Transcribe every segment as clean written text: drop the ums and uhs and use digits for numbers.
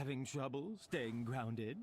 Having trouble staying grounded?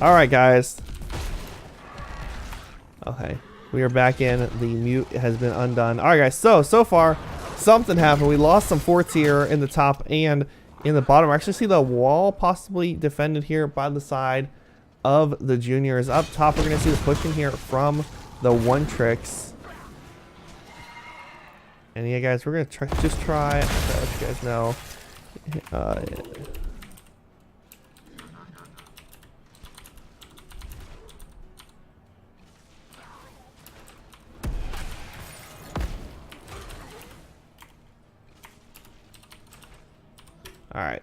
All right, guys. Okay, we are back in. The mute has been undone. All right, guys. So far, something happened. We lost some forts here in the top and in the bottom. I actually see the wall possibly defended here by the side of the juniors. Up top, we're gonna see the pushing here from the one tricks. And yeah, guys, we're gonna try. I'll let you guys know. All right.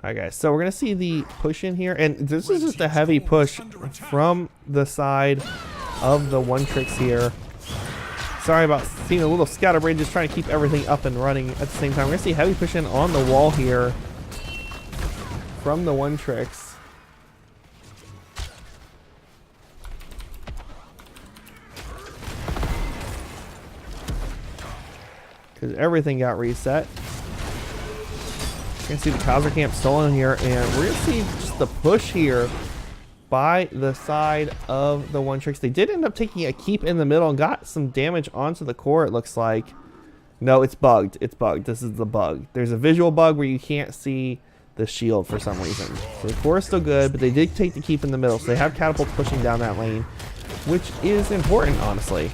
All right, guys. So we're gonna see the push in here, and this is just a heavy push from the side of the one tricks here. Sorry about seeing a little scatterbrain, just trying to keep everything up and running at the same time. We're gonna see heavy push in on the wall here from the one tricks. Because everything got reset. We're going to see the Kaiser camp stolen here, and we're going to see just the push here by the side of the one tricks. They did end up taking a keep in the middle and got some damage onto the core, it looks like. No, it's bugged. It's bugged. This is the bug. There's a visual bug where you can't see the shield for some reason. So the core is still good, but they did take the keep in the middle, so they have catapults pushing down that lane, which is important, honestly.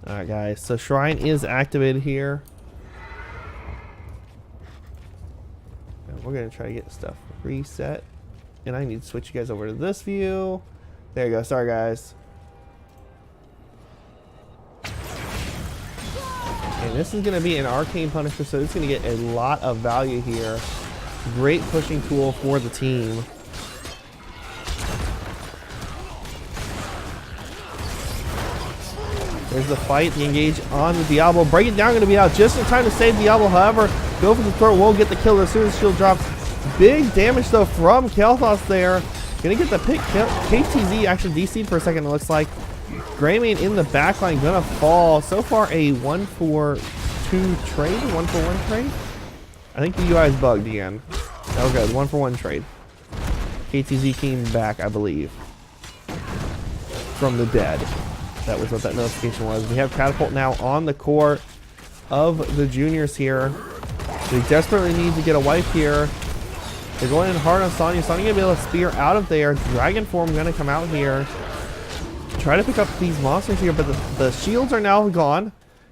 Alright, guys, so Shrine is activated here. And we're going to try to get stuff reset. And I need to switch you guys over to this view. There you go. Sorry, guys. And this is going to be an Arcane Punisher, so it's going to get a lot of value here. Great pushing tool for the team. There's the fight, the engage on the Diablo. Break it down, going to be out just in time to save Diablo. However, go for the throat, won't get the kill as soon as shield drops. Big damage though from Kel'Thas there. Going to get the pick. KTZ actually DC'd for a second, it looks like. Greymane in the backline, going to fall. So far a 1-for-2 trade, 1-for-1 trade. I think the UI is bugged again. Okay, 1-for-1 trade. KTZ came back, I believe, from the dead. That was what that notification was. We have Catapult now on the core of the juniors here. They desperately need to get a wipe here. They're going in hard on Sonya. Sonya gonna be able to spear out of there. Dragon form gonna come out here. Try to pick up these monsters here, but the shields are now gone.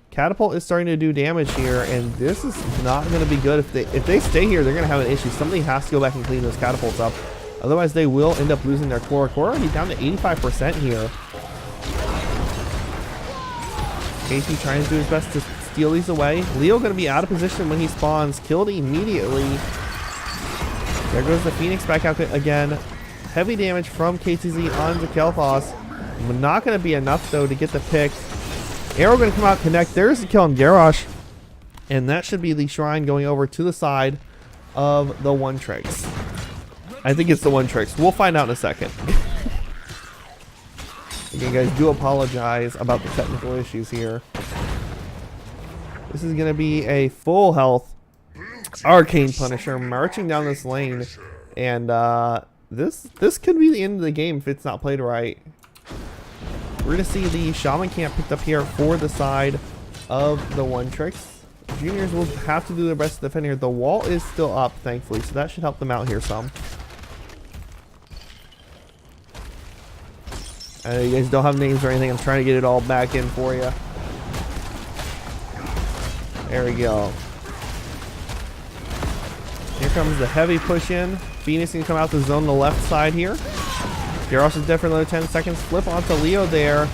Catapult is starting to do damage here, and this is not gonna be good. If they stay here, they're gonna have an issue. Somebody has to go back and clean those catapults up. Otherwise, they will end up losing their core. Core already down to 85% here. Casey trying to do his best to steal these away. Leo going to be out of position when he spawns. Killed immediately. There goes the Phoenix back out again. Heavy damage from KTZ onto Kel'Thas. Not going to be enough, though, to get the pick. Arrow going to come out, connect. There's the kill on Garrosh. And that should be the Shrine going over to the side of the one tricks. I think it's the one tricks. We'll find out in a second. Again, guys, do apologize about the technical issues here. This is going to be a full health Arcane Punisher marching down this lane. And this could be the end of the game if it's not played right. We're going to see the Shaman camp picked up here for the side of the one tricks. Juniors will have to do their best to defend here. The wall is still up, thankfully, so that should help them out here some. I know you guys don't have names or anything. I'm trying to get it all back in for you. There we go. Here comes the heavy push in. Phoenix can come out the zone on the left side here. Garrosh is dead for another 10 seconds. Flip onto Leo there.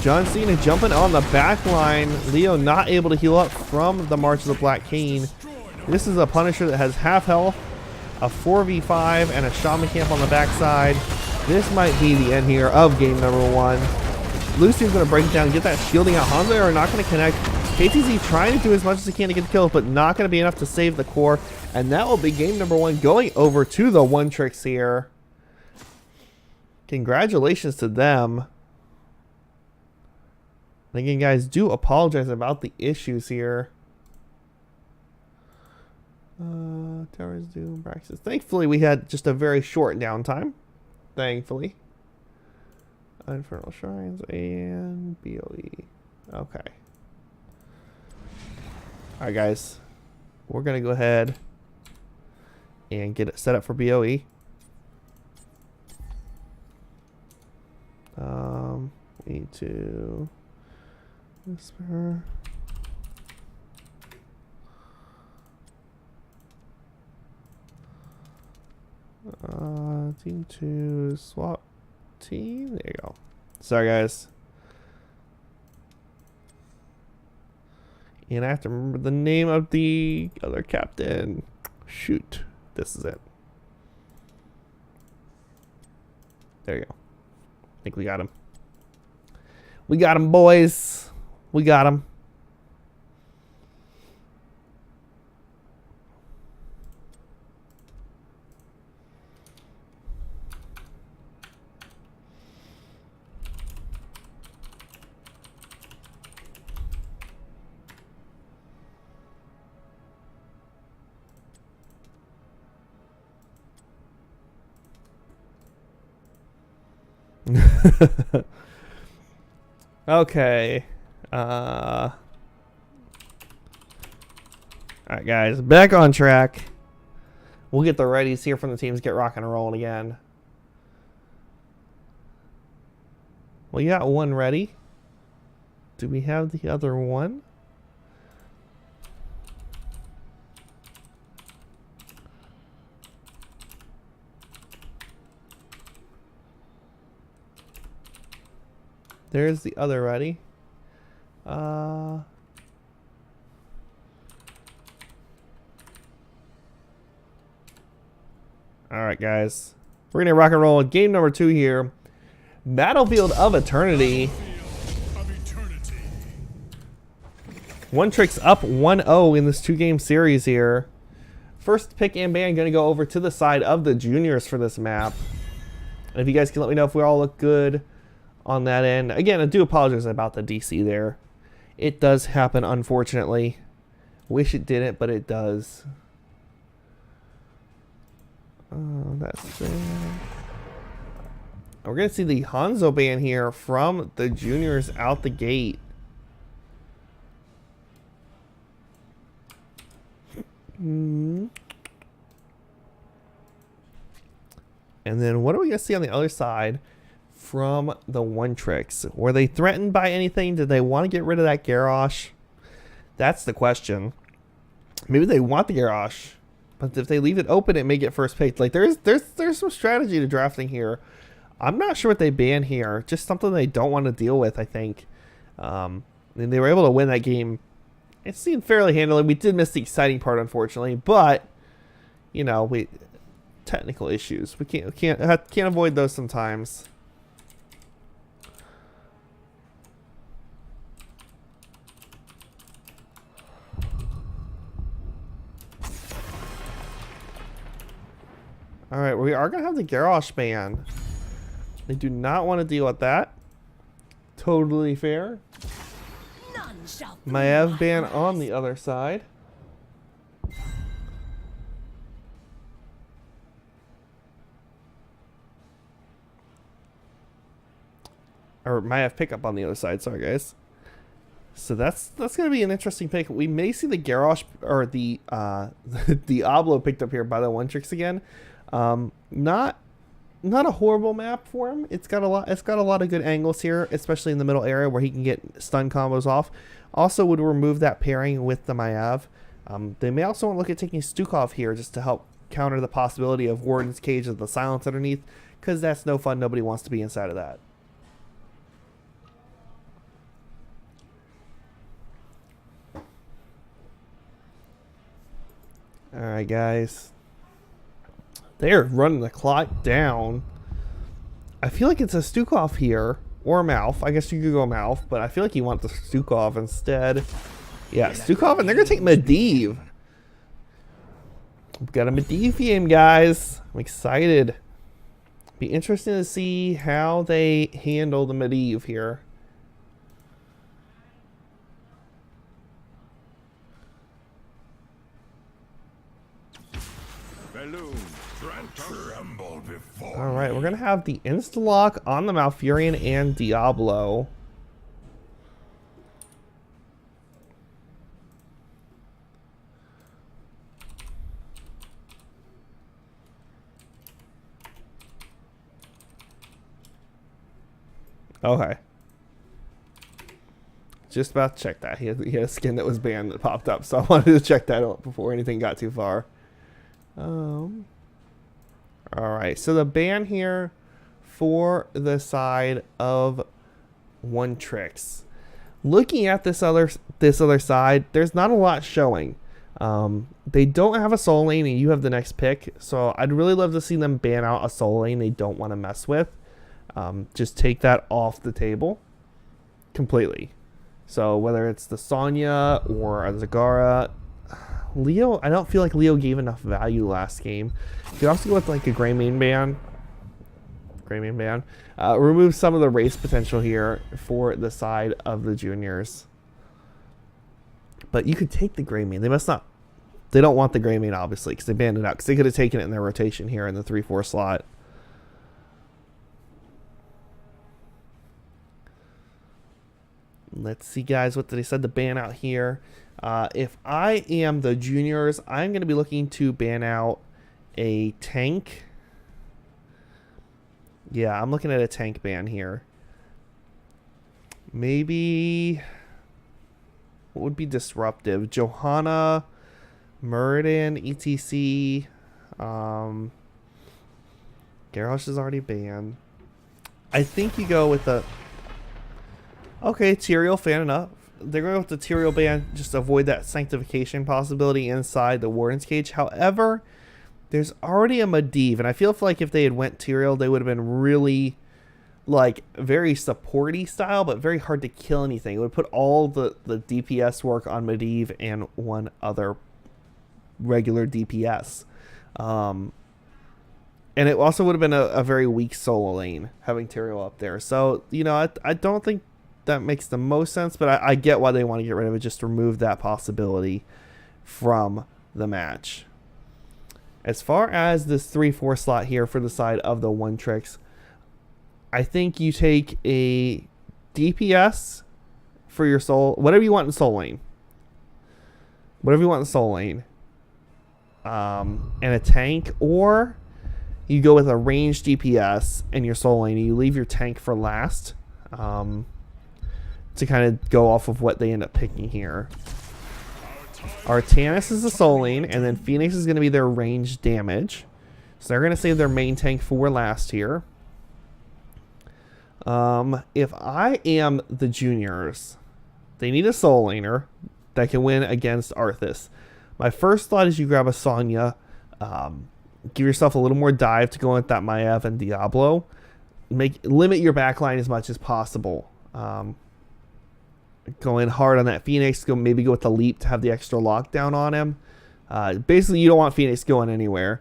John Cena jumping on the back line. Leo not able to heal up from the March of the Black Cane. This is a Punisher that has half health, a 4v5, and a Shaman Camp on the backside. This might be the end here of game number 1. Lucian's going to break it down and get that shielding out. Hanzo are not going to connect. KTZ trying to do as much as he can to get the kills, but not going to be enough to save the core. And that will be game number 1 going over to the One Tricks here. Congratulations to them. And again, guys, do apologize about the issues here. Towers Doom practices. Thankfully, we had just a very short downtime. Thankfully. Infernal Shrines and BOE. Okay. Alright, guys. We're going to go ahead and get it set up for BOE. We need to whisper. Team 2 swap team. There you go. Sorry, guys. And I have to remember the name of the other captain. Shoot. This is it. There you go. I think we got him. We got him, boys. We got him. Okay. Alright, guys. Back on track. We'll get the readies here from the teams. Get rocking and rolling again. We got one ready. Do we have the other one? There's the other ready. Alright, guys. We're going to rock and roll in game number 2 here. Battlefield of Eternity. One Tricks up 1-0 in this 2-game series here. First pick and ban going to go over to the side of the juniors for this map. And if you guys can let me know if we all look good on that end. Again, I do apologize about the DC there. It does happen, unfortunately. Wish it didn't, but it does. Oh, that's there. We're going to see the Hanzo ban here from the juniors out the gate. And then what are we going to see on the other side from the One Tricks? Were they threatened by anything? Did they want to get rid of that Garrosh? That's the question. Maybe they want the Garrosh, but if they leave it open, it may get first picked. Like there's some strategy to drafting here. I'm not sure what they ban here. Just something they don't want to deal with, I think. And they were able to win that game. It seemed fairly handily. We did miss the exciting part, unfortunately, but you know, technical issues. We can't avoid those sometimes. Alright, we are going to have the Garrosh ban. They do not want to deal with that. Totally fair. Maev ban on the other side. Or Maev pickup on the other side. Sorry, guys. So that's going to be an interesting pick. We may see the Garrosh or the Diablo picked up here by the One Tricks again. Not a horrible map for him. It's got a lot of good angles here, especially in the middle area where he can get stun combos off. Also would remove that pairing with the Maiev. They may also want to look at taking Stukov here just to help counter the possibility of Warden's Cage of the silence underneath, because that's no fun. Nobody wants to be inside of that. Alright, guys. They're running the clock down. I feel like it's a Stukov here. Or Mouth. I guess you could go Mouth, but I feel like you want the Stukov instead. Yeah, Stukov, and they're going to take Medivh. We've got a Medivh game, guys. I'm excited. Be interesting to see how they handle the Medivh here. Alright, we're going to have the insta-lock on the Malfurion and Diablo. Okay. Just about to check that. He had a skin that was banned that popped up, so I wanted to check that out before anything got too far. Alright, so the ban here for the side of One Tricks. Looking at this other side, there's not a lot showing. They don't have a soul lane, and you have the next pick, so I'd really love to see them ban out a soul lane they don't want to mess with. Just take that off the table completely. So whether it's the Sonya or a Zagara, Leo, I don't feel like Leo gave enough value last game. You could also go with like a Greymane ban. Remove some of the race potential here for the side of the juniors. But you could take the Greymane. They must not. They don't want the Greymane, obviously, because they banned it out. Because they could have taken it in their rotation here in the 3-4 slot. Let's see, guys, what they said to ban out here. If I am the juniors, I'm going to be looking to ban out a tank. Yeah, I'm looking at a tank ban here. Maybe what would be disruptive? Johanna, Muradin, ETC. Garrosh is already banned. I think you go with the... Okay, Tyrael, fair enough. They're going with the Tyrael ban just to avoid that sanctification possibility inside the Warden's Cage. However, there's already a Medivh, and I feel like if they had went Tyrael, they would have been really, like, very supporty style, but very hard to kill anything. It would put all the DPS work on Medivh and one other regular DPS. And it also would have been a very weak solo lane, having Tyrael up there. So, you know, I don't think that makes the most sense, but I get why they want to get rid of it. Just remove that possibility from the match. As far as this 3-4 slot here for the side of the One Tricks, I think you take a DPS for your soul, whatever you want in soul lane. Whatever you want in soul lane. And a tank, or you go with a ranged DPS in your soul lane and you leave your tank for last. To kind of go off of what they end up picking here. Artanis is the soul lane, and then Phoenix is going to be their ranged damage. So they're going to save their main tank for last here. If I am the juniors, they need a soul laner that can win against Arthas. My first thought is you grab a Sonya, give yourself a little more dive to go with that Maiev and Diablo. Limit your backline as much as possible. Going hard on that Phoenix, maybe go with the leap to have the extra lockdown on him. Basically, you don't want Phoenix going anywhere.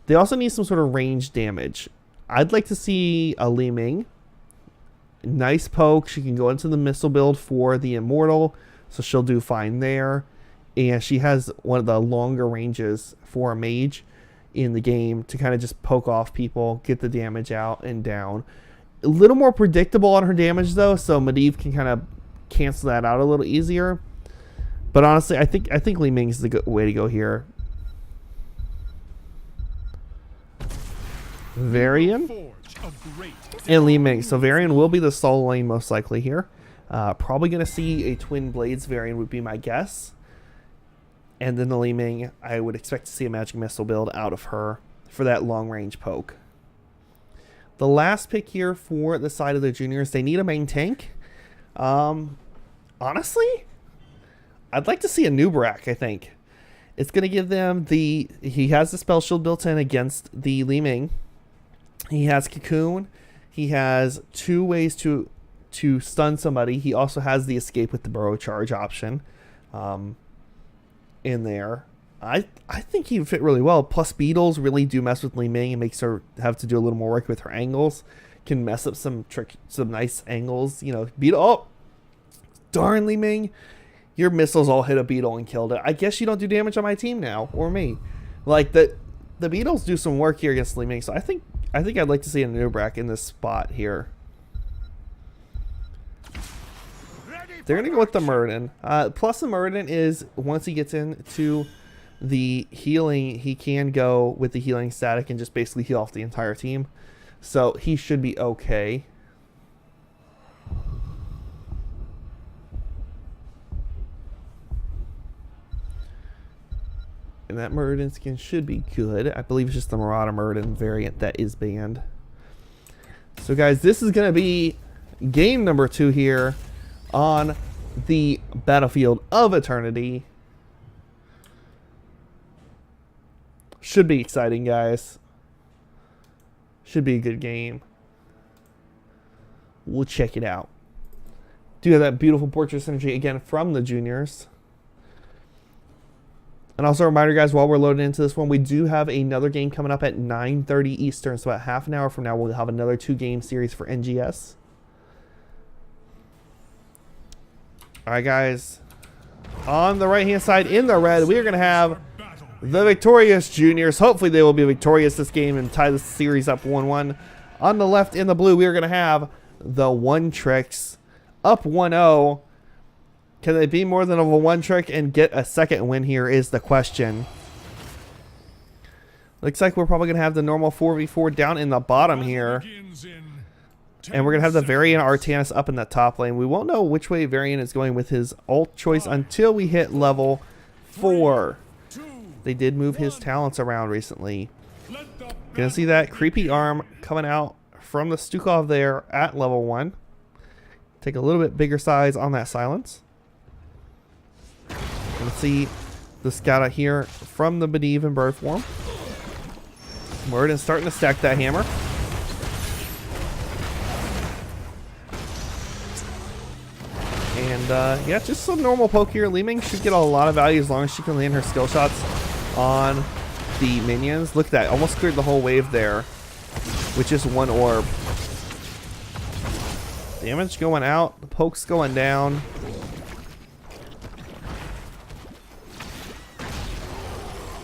They also need some sort of range damage. I'd like to see a Li Ming. Nice poke. She can go into the missile build for the Immortal, so she'll do fine there. And she has one of the longer ranges for a mage in the game to kind of just poke off people, get the damage out and down. A little more predictable on her damage, though, so Medivh can kind of cancel that out a little easier. But honestly, I think Li Ming is the good way to go here. Varian and Li Ming. So Varian will be the solo lane most likely here. Probably going to see a Twin Blades Varian would be my guess. And then the Li Ming, I would expect to see a Magic Missile build out of her for that long range poke. The last pick here for the side of the juniors, they need a main tank. Honestly, I'd like to see a Nubrak, I think. It's going to give them the... He has the Spell Shield built in against the Li Ming. He has Cocoon. He has 2 ways to stun somebody. He also has the Escape with the Burrow Charge option in there. I think he would fit really well. Plus, Beetles really do mess with Li Ming and makes her have to do a little more work with her angles. Can mess up some nice angles. You know, Beetle... Oh! Darn, Li Ming. Your missiles all hit a Beetle and killed it. I guess you don't do damage on my team now, or me. Like, the Beetles do some work here against Li Ming, so I think I'd like to see a Nubrak in this spot here. They're going to go with the Murden. Plus, the Murden is, once he gets into the healing, he can go with the healing static and just basically heal off the entire team. So, he should be okay. And that Murden skin should be good. I believe it's just the Marauder Murden variant that is banned. So guys, this is going to be game number 2 here on the Battlefield of Eternity. Should be exciting, guys. Should be a good game. We'll check it out. Do have that beautiful portrait synergy again from the juniors. And also a reminder, guys, while we're loading into this one, we do have another game coming up at 9:30 Eastern. So about half an hour from now, we'll have another 2-game series for NGS. All right, guys. On the right-hand side, in the red, we are going to have the victorious juniors. Hopefully, they will be victorious this game and tie the series up 1-1. On the left, in the blue, we are going to have the One Tricks up 1-0. Can they be more than a one trick and get a second win here is the question. Looks like we're probably going to have the normal 4v4 down in the bottom here. And we're going to have the Varian Artanis up in the top lane. We won't know which way Varian is going with his ult choice until we hit level 4. They did move his talents around recently. Gonna see that creepy arm coming out from the Stukov there at level 1. Take a little bit bigger size on that silence. Let's see the scout out here from the Medivh in bird form. Murden starting to stack that hammer. And yeah, just some normal poke here. Li Ming should get a lot of value as long as she can land her skill shots on the minions. Look at that, almost cleared the whole wave there with just 1 orb. Damage going out, the poke's going down.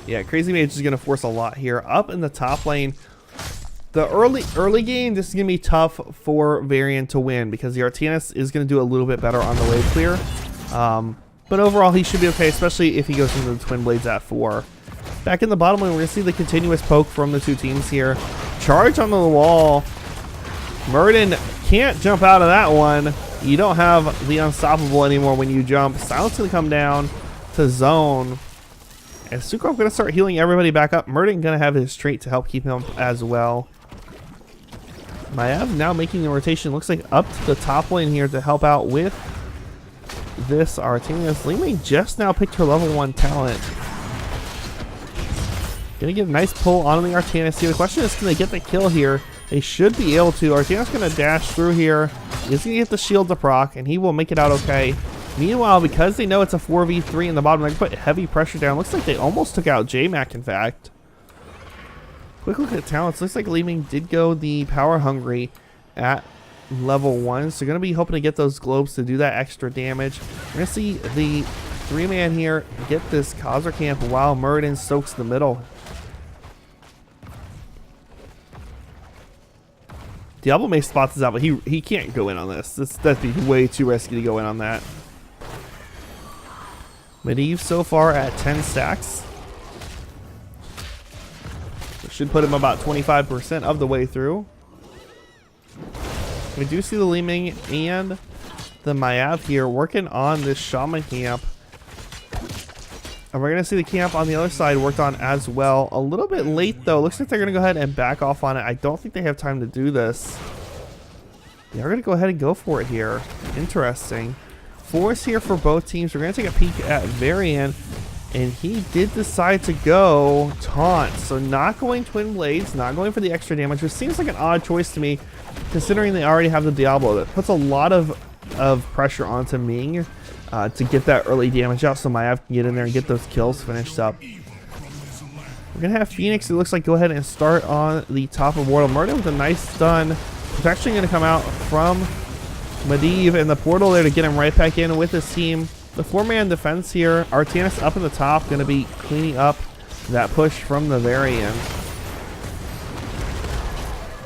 Yeah, Crazy Mage is going to force a lot here. Up in the top lane, the early game, this is going to be tough for Varian to win because the Artanis is going to do a little bit better on the wave clear. But overall, he should be okay, especially if he goes into the Twin Blades at 4. Back in the bottom lane, we're going to see the continuous poke from the 2 teams here. Charge on the wall. Murden can't jump out of that one. You don't have the unstoppable anymore when you jump. Silence going to come down to zone. And Stukov going to start healing everybody back up. Murden going to have his trait to help keep him as well. Maiev now making the rotation. Looks like up to the top lane here to help out with this Artanis. Li Ming just now picked her level 1 talent. Going to get a nice pull on the Artanis here. The question is, can they get the kill here? They should be able to. Artanis going to dash through here. He's going to get the shield to proc, and he will make it out okay. Meanwhile, because they know it's a 4v3 in the bottom, they can put heavy pressure down. Looks like they almost took out J-Mac, in fact. Quick look at talents. Looks like Li Ming did go the Power Hungry at level 1. So going to be hoping to get those globes to do that extra damage. We're going to see the 3-man here get this Khazra camp while Murden soaks the middle. Diablo may spot this out, but he can't go in on this. That'd be way too risky to go in on that. Medivh so far at 10 stacks. Should put him about 25% of the way through. We do see the Li Ming and the Mayav here working on this Shaman camp. And we're going to see the camp on the other side worked on as well. A little bit late though. Looks like they're going to go ahead and back off on it. I don't think they have time to do this. They're going to go ahead and go for it here. Interesting. Force here for both teams. We're going to take a peek at Varian. And he did decide to go taunt. So not going Twin Blades, not going for the extra damage, which seems like an odd choice to me, considering they already have the Diablo. That puts a lot of pressure onto Ming to get that early damage out so Mayav can get in there and get those kills finished up. We're going to have Phoenix, it looks like, go ahead and start on the top of Mortal Murder with a nice stun. Protection going to come out from Medivh and the portal there to get him right back in with his team. The 4-man defense here. Artanis up in the top, going to be cleaning up that push from the very end.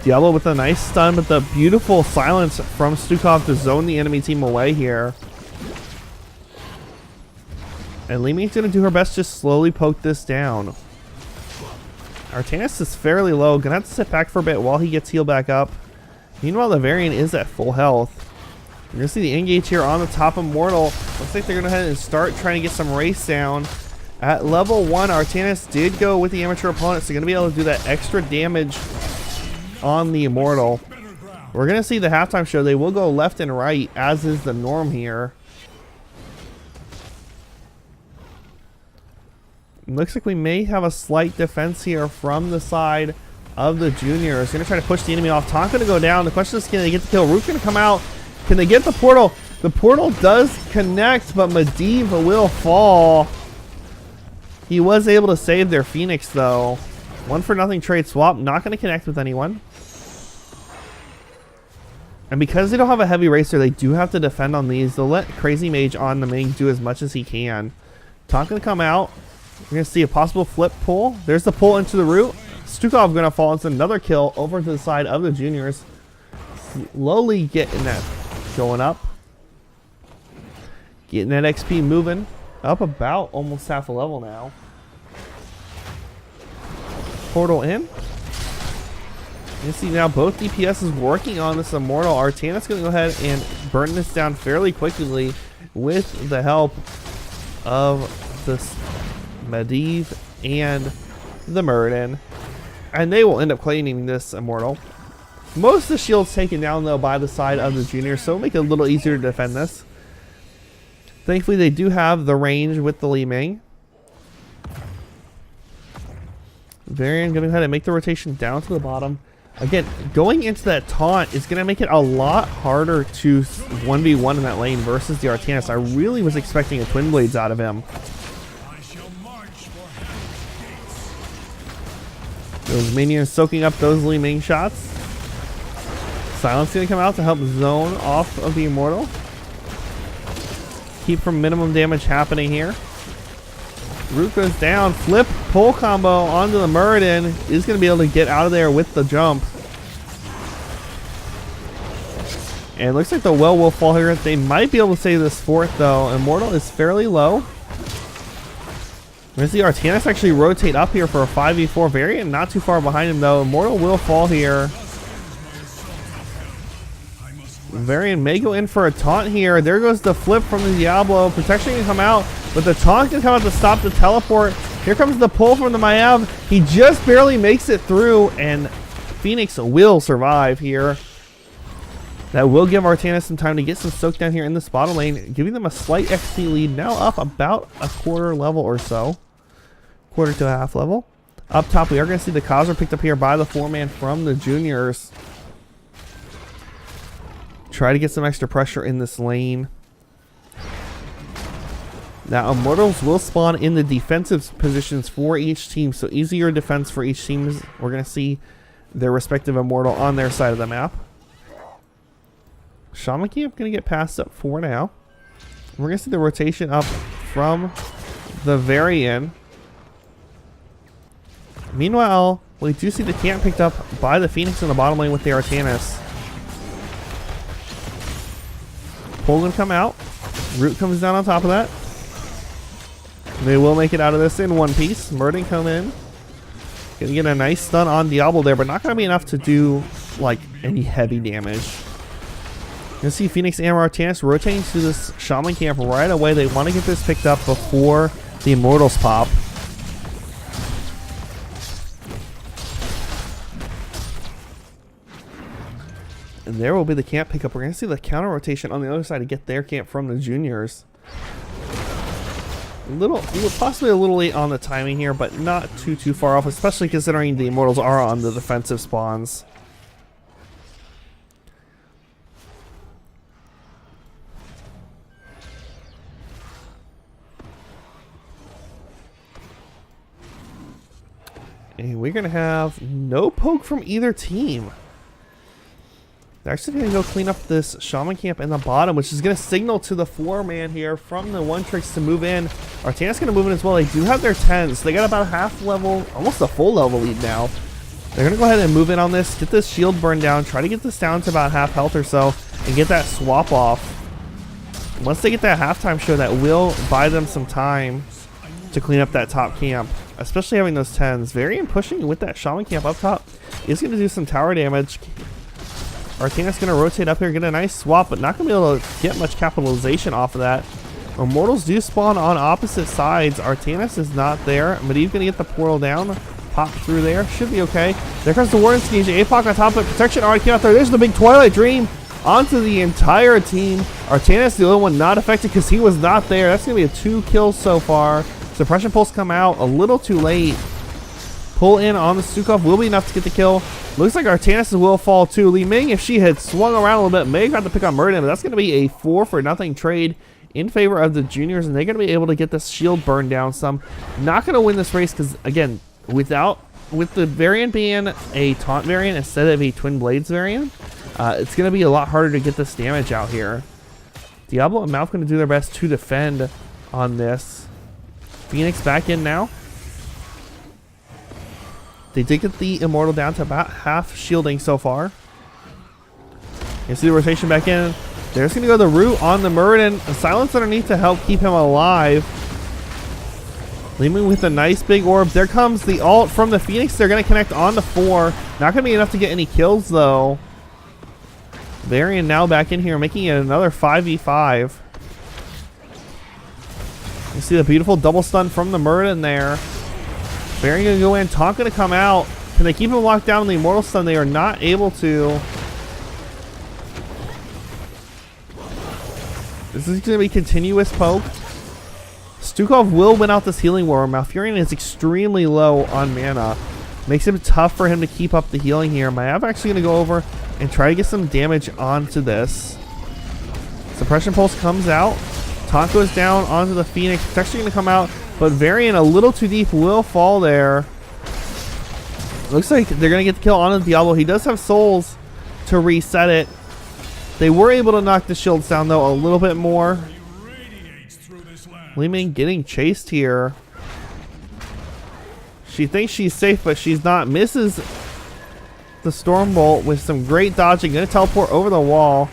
Diablo with a nice stun, but the beautiful silence from Stukov to zone the enemy team away here. And Li Ming's going to do her best to slowly poke this down. Artanis is fairly low. Going to have to sit back for a bit while he gets healed back up. Meanwhile, the Varian is at full health. You're going to see the engage here on the top of Mortal. Looks like they're going to go ahead and start trying to get some race down. At level 1, Artanis did go with the amateur opponent, so you're going to be able to do that extra damage on the Immortal. We're going to see the halftime show. They will go left and right, as is the norm here. Looks like we may have a slight defense here from the side of the juniors. Going to try to push the enemy off. Tonk going to go down. The question is, can they get the kill? Root's going to come out. Can they get the portal? The portal does connect, but Medivh will fall. He was able to save their Phoenix, though. 1-for-0 trade swap. Not going to connect with anyone. And because they don't have a heavy racer, they do have to defend on these. They'll let Crazy Mage on the Ming do as much as he can. Tonk going to come out. We're going to see a possible flip pull. There's the pull into the root. Stukov going to fall into another kill over to the side of the juniors. Slowly getting that going up. Getting that XP moving. Up about almost half a level now. Portal in. You see now both DPS is working on this Immortal. Artanis going to go ahead and burn this down fairly quickly with the help of this Medivh and the Muradin. And they will end up claiming this Immortal. Most of the shield's taken down though by the side of the juniors, so it'll make it a little easier to defend this. Thankfully they do have the range with the Li Ming. Varian going to go ahead and make the rotation down to the bottom. Again, going into that taunt is going to make it a lot harder to 1v1 in that lane versus the Artanis. I really was expecting a Twin Blades out of him. Those minions soaking up those Li Ming shots. Silence going to come out to help zone off of the Immortal. Keep from minimum damage happening here. Root goes down. Flip, pull combo onto the Muradin. Is going to be able to get out of there with the jump. And it looks like the well will fall here. They might be able to save this fourth though. Immortal is fairly low. We're going to see Artanis actually rotate up here for a 5v4 variant. Not too far behind him though. Immortal will fall here. Varian may go in for a taunt here. There goes the flip from the Diablo. Protection can come out, but the taunt can come out to stop the teleport. Here comes the pull from the Mayav. He just barely makes it through, and Phoenix will survive here. That will give Artanis some time to get some soak down here in this bottom lane, giving them a slight XP lead. Now up about a quarter level or so. Quarter to a half level. Up top, we are going to see the Khazra picked up here by the 4-man from the juniors. Try to get some extra pressure in this lane. Now, Immortals will spawn in the defensive positions for each team, so easier defense for each team. We're going to see their respective Immortal on their side of the map. Shaman Camp going to get passed up for now. We're going to see the rotation up from the very end. Meanwhile, we do see the camp picked up by the Phoenix in the bottom lane with the Artanis. Pull gonna come out. Root comes down on top of that. They will make it out of this in one piece. Murden come in. Gonna get a nice stun on Diablo there, but not gonna be enough to do like any heavy damage. You'll see Phoenix and Artanis rotating to this Shaman camp right away. They want to get this picked up before the Immortals pop. And there will be the camp pickup. We're going to see the counter rotation on the other side to get their camp from the juniors. Possibly a little late on the timing here, but not too far off, especially considering the Immortals are on the defensive spawns. And we're going to have no poke from either team. They're actually going to go clean up this Shaman camp in the bottom, which is going to signal to the 4-man here from the One Tricks to move in. Artanis going to move in as well. They do have their 10s. So they got about a half level, almost a full level lead now. They're going to go ahead and move in on this, get this shield burned down, try to get this down to about half health or so, and get that swap off. Once they get that halftime show, that will buy them some time to clean up that top camp, especially having those 10s. Varian pushing with that Shaman camp up top is going to do some tower damage. Artanis going to rotate up here, get a nice swap, but not going to be able to get much capitalization off of that. Immortals do spawn on opposite sides. Artanis is not there. Medivh going to get the portal down, pop through there. Should be okay. There comes the Warden Siege. APOC on top of it. Protection already came out there. There's the big Twilight Dream onto the entire team. Artanis the only one not affected because he was not there. That's going to be a 2 kills so far. Suppression Pulse come out a little too late. Pull in on the Stukov will be enough to get the kill. Looks like Artanis will fall too. Li Ming, if she had swung around a little bit, may have got to pick on Murden, but that's going to be a 4-for-0 trade in favor of the juniors, and they're going to be able to get this shield burned down some. Not going to win this race because, again, with the variant being a taunt variant instead of a Twin Blades variant, it's going to be a lot harder to get this damage out here. Diablo and Mouth going to do their best to defend on this. Phoenix back in now. They did get the Immortal down to about half shielding so far. You see the rotation back in. They're just going to go the root on the Murden. Silence underneath to help keep him alive. Leeming with a nice big orb. There comes the ult from the Phoenix. They're going to connect on the 4. Not going to be enough to get any kills though. Varian now back in here, making it another 5v5. You see the beautiful double stun from the Murden there. Varian going to go in. Taunt going to come out. Can they keep him locked down in the Immortal Stun? They are not able to. This is going to be continuous poke. Stukov will win out this healing war. Malfurion is extremely low on mana. Makes it tough for him to keep up the healing here. Mayav actually going to go over and try to get some damage onto this. Suppression Pulse comes out. Taunt goes down onto the Phoenix. It's actually going to come out, but Varian a little too deep will fall there. Looks like they're going to get the kill on the Diablo. He does have souls to reset it. They were able to knock the shields down though a little bit more. Li Ming getting chased here. She thinks she's safe, but she's not. Misses the Stormbolt with some great dodging. Going to teleport over the wall.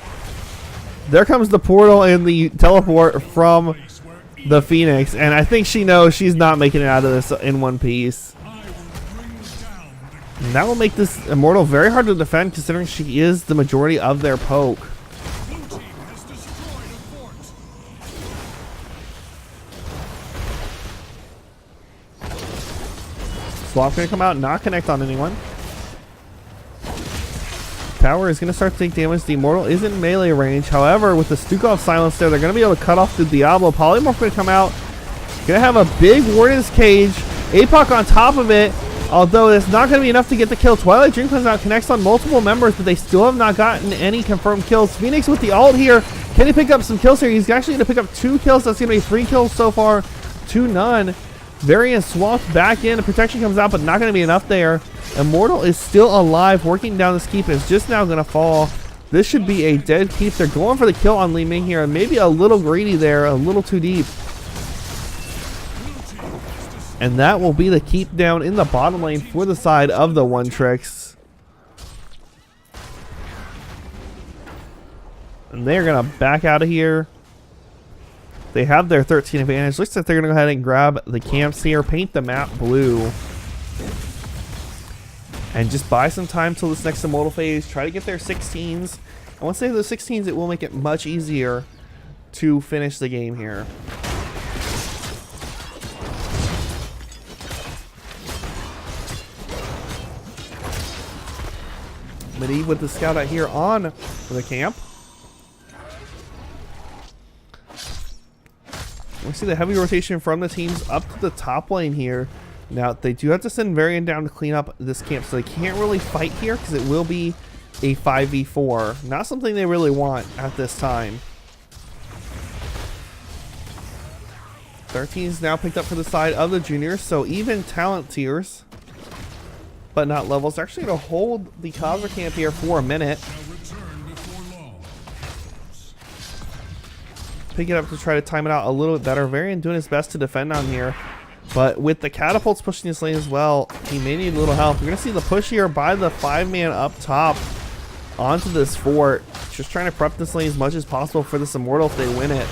There comes the portal and the teleport from the Phoenix, and I think she knows she's not making it out of this in one piece. And that will make this Immortal very hard to defend, considering she is the majority of their poke. Swap going to come out, not connect on anyone. Tower is going to start to take damage. The Immortal is in melee range. However, with the Stukov silence there, they're going to be able to cut off the Diablo. Polymorph going to come out. Going to have a big Warden's Cage. APOC on top of it. Although it's not going to be enough to get the kill. Twilight Dream comes out, connects on multiple members, but they still have not gotten any confirmed kills. Phoenix with the ult here. Can he pick up some kills here? He's actually going to pick up 2 kills. That's going to be 3 kills so far to none. Varian swapped back in. The protection comes out, but not going to be enough there. Immortal is still alive, working down this keep. Is just now going to fall. This should be a dead keep. They're going for the kill on Li Ming here. Maybe a little greedy there, a little too deep. And that will be the keep down in the bottom lane for the side of the One Tricks. And they're going to back out of here. They have their 13 advantage. Looks like they're going to go ahead and grab the camps here, paint the map blue, and just buy some time till this next immortal phase. Try to get their 16s. And once they have those 16s, it will make it much easier to finish the game here. Medivh with the scout out here on the camp. We see the heavy rotation from the teams up to the top lane here. Now, they do have to send Varian down to clean up this camp, so they can't really fight here because it will be a 5v4. Not something they really want at this time. 13 is now picked up for the side of the juniors, so even talent tiers, but not levels. They're actually going to hold the Khazra camp here for a minute. Pick it up to try to time it out a little bit better. Varian doing his best to defend on here. But with the catapults pushing this lane as well, he may need a little help. We're going to see the push here by the 5-man up top onto this fort. Just trying to prep this lane as much as possible for this immortal if they win it.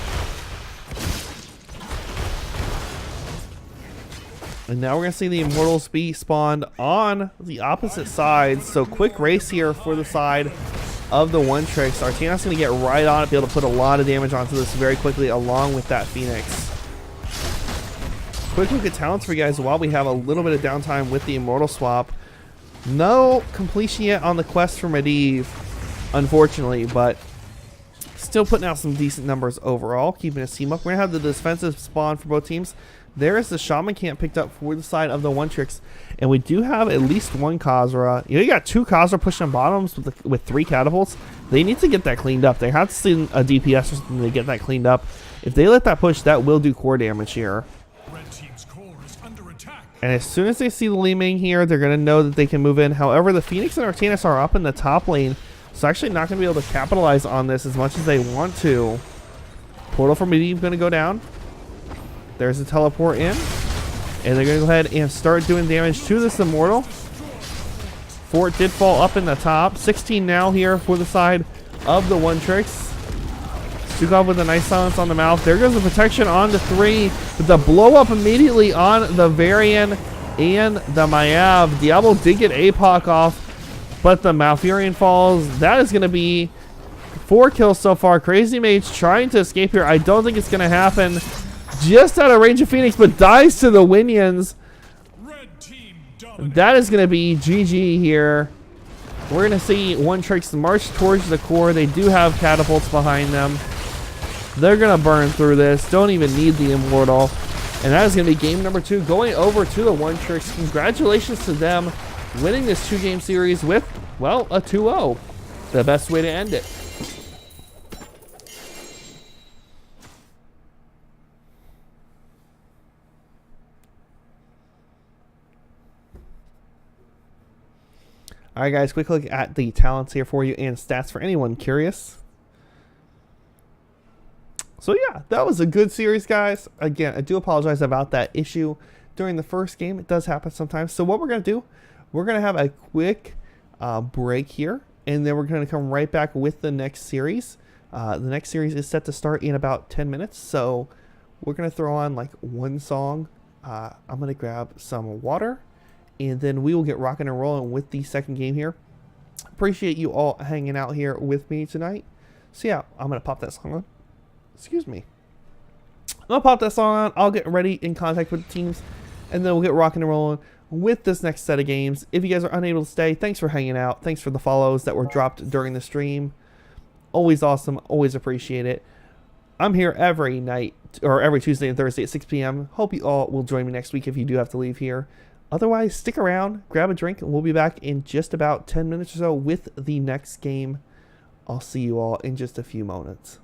And now we're going to see the immortals be spawned on the opposite side. So quick race here for the side of the one tricks. Artana's going to get right on it, be able to put a lot of damage onto this very quickly along with that Phoenix. Quick look at talents for you guys while we have a little bit of downtime with the immortal swap. No completion yet on the quest for Medivh, unfortunately, but still putting out some decent numbers overall, keeping his team up. We're going to have the defensive spawn for both teams. There is the Shaman camp picked up for the side of the one tricks, and we do have at least one Khazra. You got two Khazra pushing bottoms with 3 catapults. They need to get that cleaned up. They have to send a DPS or something to get that cleaned up. If they let that push, that will do core damage here. Red team's core is under attack. And as soon as they see the Li Ming here, they're going to know that they can move in. However, the Phoenix and Artanis are up in the top lane, so actually not going to be able to capitalize on this as much as they want to. Portal for Medivh going to go down. There's a teleport in, and they're going to go ahead and start doing damage to this immortal. Fort did fall up in the top. 16 now here for the side of the one tricks. Stukov with a nice silence on the mouth. There goes the protection on the 3. But the blow up immediately on the Varian and the Mayav. Diablo did get APOC off, but the Malfurion falls. That is going to be 4 kills so far. Crazy Mage trying to escape here. I don't think it's going to happen. Just out of range of Phoenix, but dies to the Winions. That is going to be GG here. We're going to see one tricks march towards the core. They do have catapults behind them. They're going to burn through this. Don't even need the immortal. And that is going to be game number 2, going over to the one tricks. Congratulations to them winning this 2-game series with, well, a 2-0. The best way to end it. Alright guys, quick look at the talents here for you and stats for anyone curious. So yeah, that was a good series, guys. Again, I do apologize about that issue during the first game. It does happen sometimes. So what we're going to do, we're going to have a quick break here, and then we're going to come right back with the next series. The next series is set to start in about 10 minutes, so we're going to throw on like one song. I'm going to grab some water, and then we will get rocking and rolling with the second game here. Appreciate you all hanging out here with me tonight. So yeah, I'm going to pop that song on. Excuse me. I'm going to pop that song on. I'll get ready in contact with the teams, and then we'll get rocking and rolling with this next set of games. If you guys are unable to stay, thanks for hanging out. Thanks for the follows that were dropped during the stream. Always awesome. Always appreciate it. I'm here every night, or every Tuesday and Thursday at 6 p.m. Hope you all will join me next week if you do have to leave here. Otherwise, stick around, grab a drink, and we'll be back in just about 10 minutes or so with the next game. I'll see you all in just a few moments.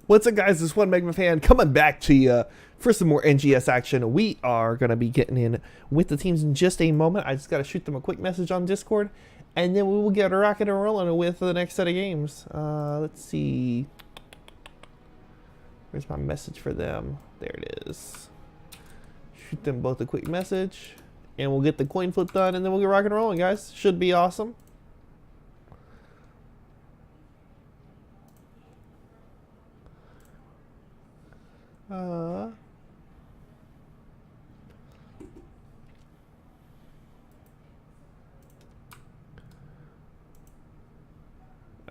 What's up, guys? This is One Magma Fan coming back to you for some more NGS action. We are going to be getting in with the teams in just a moment. I just got to shoot them a quick message on Discord, and then we will get rocking and rolling with the next set of games. Let's see. Where's my message for them? There it is. Shoot them both a quick message, and we'll get the coin flip done, and then we'll get rocking and rolling, guys. Should be awesome.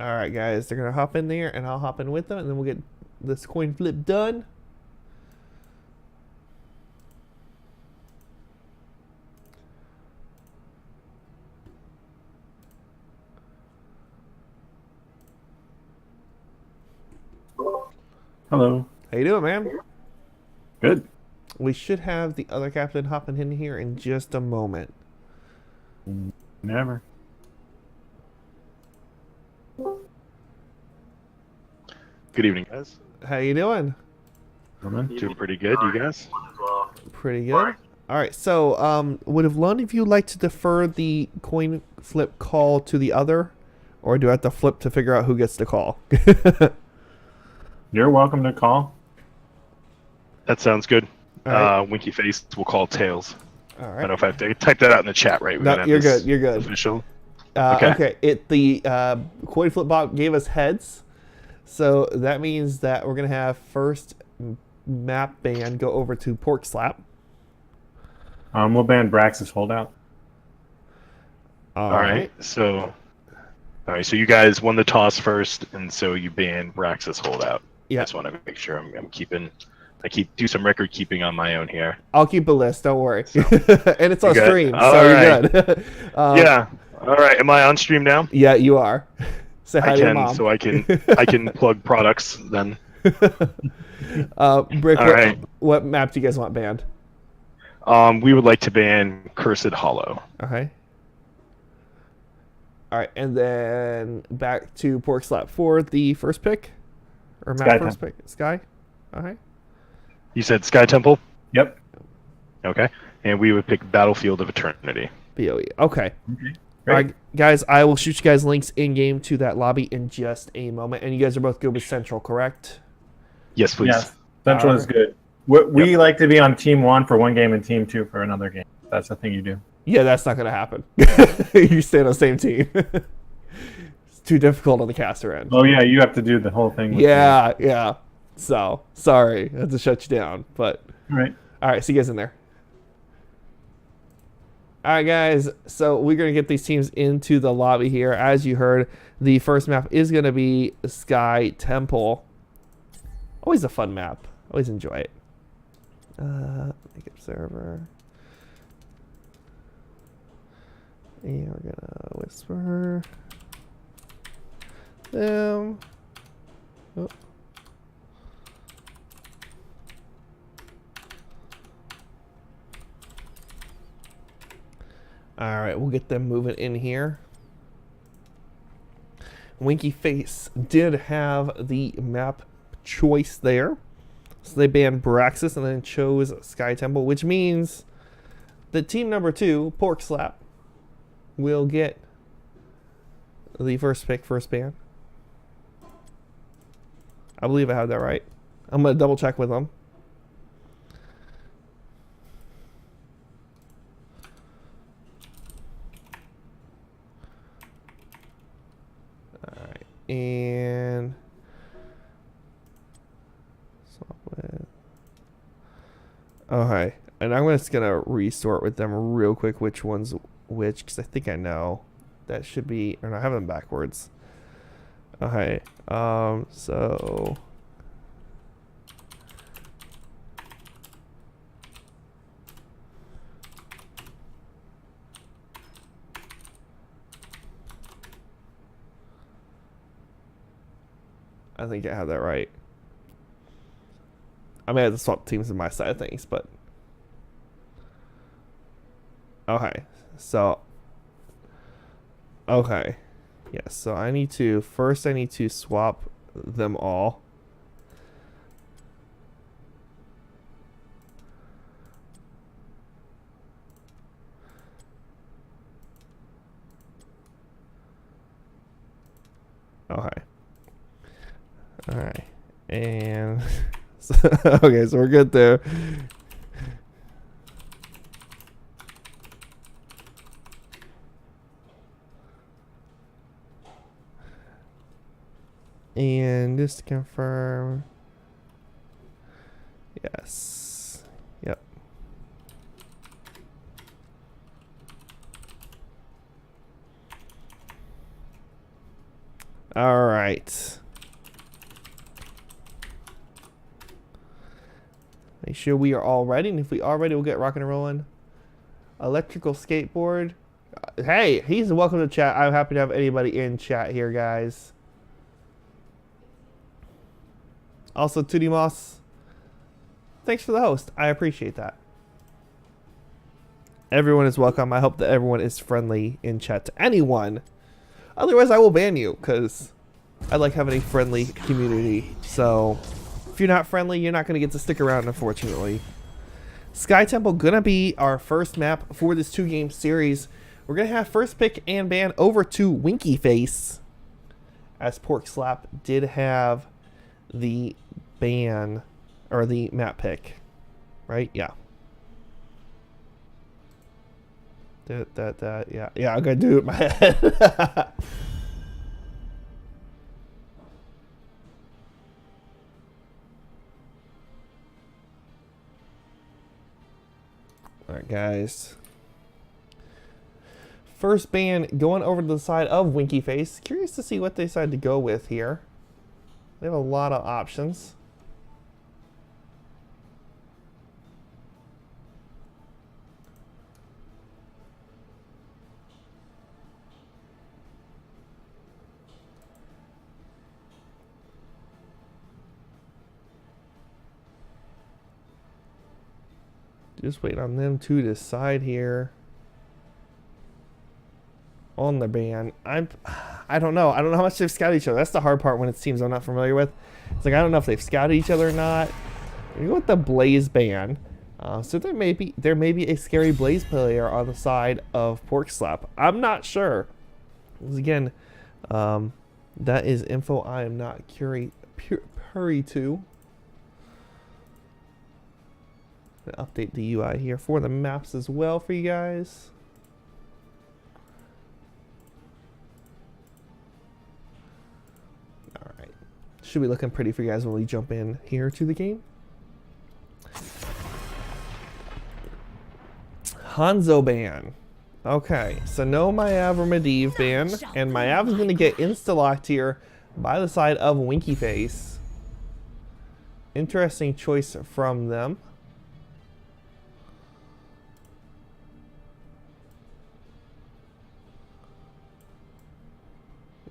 Alright, guys, they're gonna hop in there and I'll hop in with them, and then we'll get this coin flip done. Hello. How you doing, man? Good. We should have the other captain hopping in here in just a moment. Never. Good evening, guys. How you doing? Doing pretty good, you guys? Pretty good. All right, so would one of you like to defer the coin flip call to the other, or do I have to flip to figure out who gets the call? You're welcome to call. That sounds good. All right. Winky face will call tails. All I right. don't know if I have to type that out in the chat, right? No, you're good. You're good. Official. Okay. The coin flip bot gave us heads, so that means that we're gonna have first map ban go over to Porkslap. We'll ban Brax's holdout. All right. So you guys won the toss first, and so you banned Raxus holdout. Yeah. I just want to make sure I'm keeping. Do some record keeping on my own here. I'll keep a list. Don't worry. And it's on good? stream, All so right. you're good. Yeah. All right. Am I on stream now? Yeah, you are. Say hi I to your can, mom. so I can plug products then. Brick, All right. what map do you guys want banned? We would like to ban Cursed Hollow. Okay. All right, and then back to Porkslap for the first pick, or map Sky first pick. Sky. All right. You said Sky Temple? Yep. Okay. And we would pick Battlefield of Eternity. BOE. Okay. Okay. Great. All right, guys. I will shoot you guys links in game to that lobby in just a moment. And you guys are both good with Central, correct? Yes, please. Yes. Central is good. We like to be on team 1 for one game and team 2 for another game. That's the thing you do. Yeah, that's not gonna happen. You stay on the same team. It's too difficult on the caster end. Oh yeah, you have to do the whole thing. With Yeah, yeah. So sorry, I had to shut you down. But Me. all right, see you guys in there. All right, guys. So we're gonna get these teams into the lobby here. As you heard, the first map is gonna be Sky Temple. Always a fun map. Always enjoy it. Make up server. And we're gonna whisper them. Oh. All right, we'll get them moving in here. Winky Face did have the map choice there. So they banned Braxis and then chose Sky Temple, which means that team number 2, Porkslap, will get the first pick, first ban. I believe I have that right. I'm going to double check with them. All right. And swap with. Okay. And I'm just going to resort with them real quick which one's which, because I think I know. That should be, or no, I have them backwards. Okay, so I think I have that right. I may have to swap teams on my side of things, but okay. So okay. Yes, so I need to swap them all. Okay. All right. And okay, so we're good there. And just to confirm, yes, yep. All right. Make sure we are all ready, and if we are ready, we'll get rocking and rolling. Electrical skateboard. Hey, he's welcome to chat. I'm happy to have anybody in chat here, guys. Also, Tootie Moss, thanks for the host. I appreciate that. Everyone is welcome. I hope that everyone is friendly in chat to anyone. Otherwise, I will ban you, because I like having a friendly community. So, if you're not friendly, you're not going to get to stick around, unfortunately. Sky Temple going to be our first map for this 2-game series. We're going to have first pick and ban over to Winky Face, as Porkslap did have the ban, or the map pick, right? Yeah. Yeah, I'm gonna do it in my head. Alright, guys. First ban going over to the side of Winky Face. Curious to see what they decide to go with here. They have a lot of options. Just waiting on them to decide here on the ban. I don't know. I don't know how much they've scouted each other. That's the hard part when it's teams I'm not familiar with. It's like I don't know if they've scouted each other or not. We go with the Blaze ban. So there may be a scary Blaze player on the side of Porkslap. I'm not sure. Because again, that is info I am not privy to. Update the UI here for the maps as well for you guys. All right, should be looking pretty for you guys when we jump in here to the game. Hanzo ban. Okay, so no Mayav or Medivh ban, and Mayav is going to get insta-locked here by the side of Winky Face. Interesting choice from them.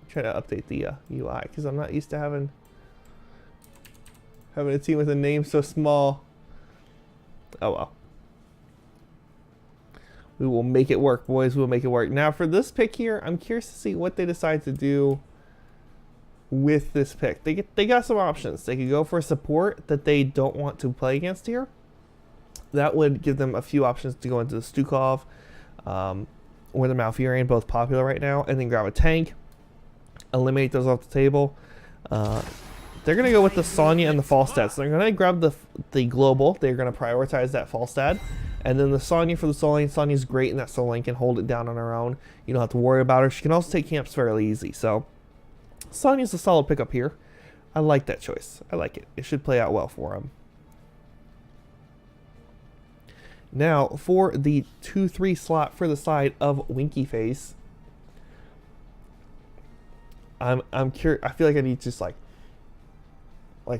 Try to update the UI because I'm not used to having a team with a name so small. Oh well. We will make it work, boys. We'll make it work. Now for this pick here, I'm curious to see what they decide to do with this pick. They got some options. They could go for support that they don't want to play against here. That would give them a few options to go into the Stukov or the Malfurion, both popular right now, and then grab a tank. Eliminate those off the table. They're going to go with the Sonya and the Falstad. So they're going to grab the global. They're going to prioritize that Falstad. And then the Sonya for the Soul Lane. Sonya's great in that Soul Lane, can hold it down on her own. You don't have to worry about her. She can also take camps fairly easy. So Sonya's a solid pickup here. I like that choice. I like it. It should play out well for him. Now for the 2-3 slot for the side of Winky Face. I'm curious. I feel like I need to just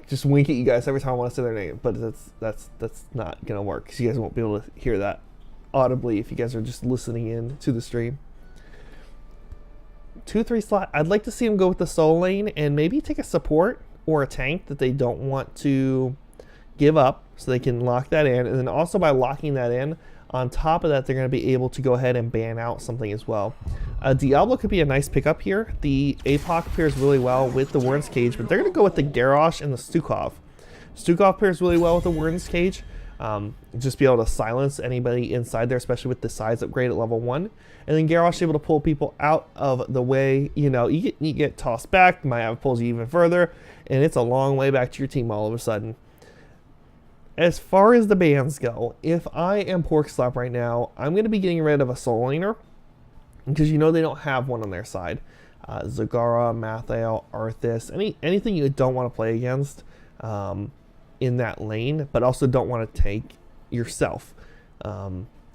just wink at you guys every time I want to say their name, but that's not gonna work because you guys won't be able to hear that audibly if you guys are just listening in to the stream. 2-3 slot. I'd like to see them go with the Soul Lane and maybe take a support or a tank that they don't want to give up, so they can lock that in. And then also by locking that in, on top of that, they're going to be able to go ahead and ban out something as well. Diablo could be a nice pickup here. The APOC pairs really well with the Wyrm's Cage, but they're going to go with the Garrosh and the Stukov. Stukov pairs really well with the Wyrm's Cage. Just be able to silence anybody inside there, especially with the size upgrade at level 1. And then Garrosh able to pull people out of the way. You know, you get tossed back, Mayav pulls you even further, and it's a long way back to your team all of a sudden. As far as the bans go, if I am Porkslap right now, I'm going to be getting rid of a Soul Laner, because you know they don't have one on their side. Zagara, Mathael, Arthas, anything you don't want to play against in that lane, but also don't want to take yourself.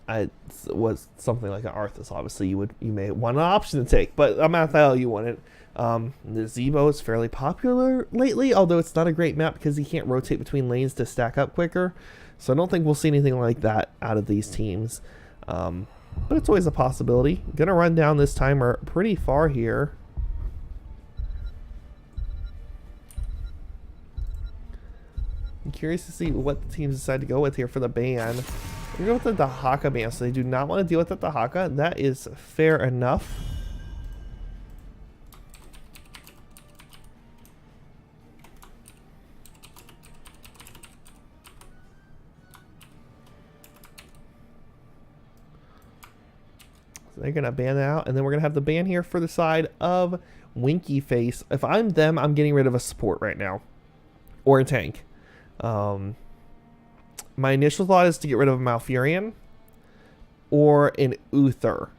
It was something like an Arthas, obviously you may want an option to take, but a Mathael you wouldn't. The Zebo is fairly popular lately, although it's not a great map because he can't rotate between lanes to stack up quicker. So I don't think we'll see anything like that out of these teams. But it's always a possibility. Gonna run down this timer pretty far here. I'm curious to see what the teams decide to go with here for the ban. We're going with the Dahaka ban, so they do not want to deal with the Dahaka. That is fair enough. So they're going to ban that out, and then we're going to have the ban here for the side of Winky Face. If I'm them, I'm getting rid of a support right now. Or a tank. My initial thought is to get rid of a Malfurion or an Uther.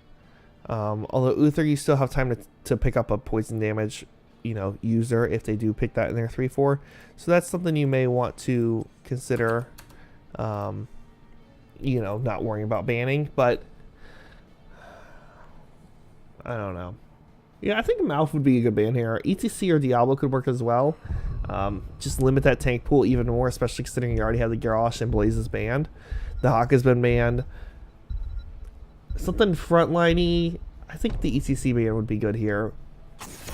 Although Uther, you still have time to pick up a poison damage, user if they do pick that in their 3-4. So that's something you may want to consider, not worrying about banning. But I don't know. Yeah, I think Malf would be a good ban here. ETC or Diablo could work as well. Just limit that tank pool even more, especially considering you already have the Garrosh and Blaze's banned. The Hawk has been banned. Something frontliney. I think the ETC ban would be good here.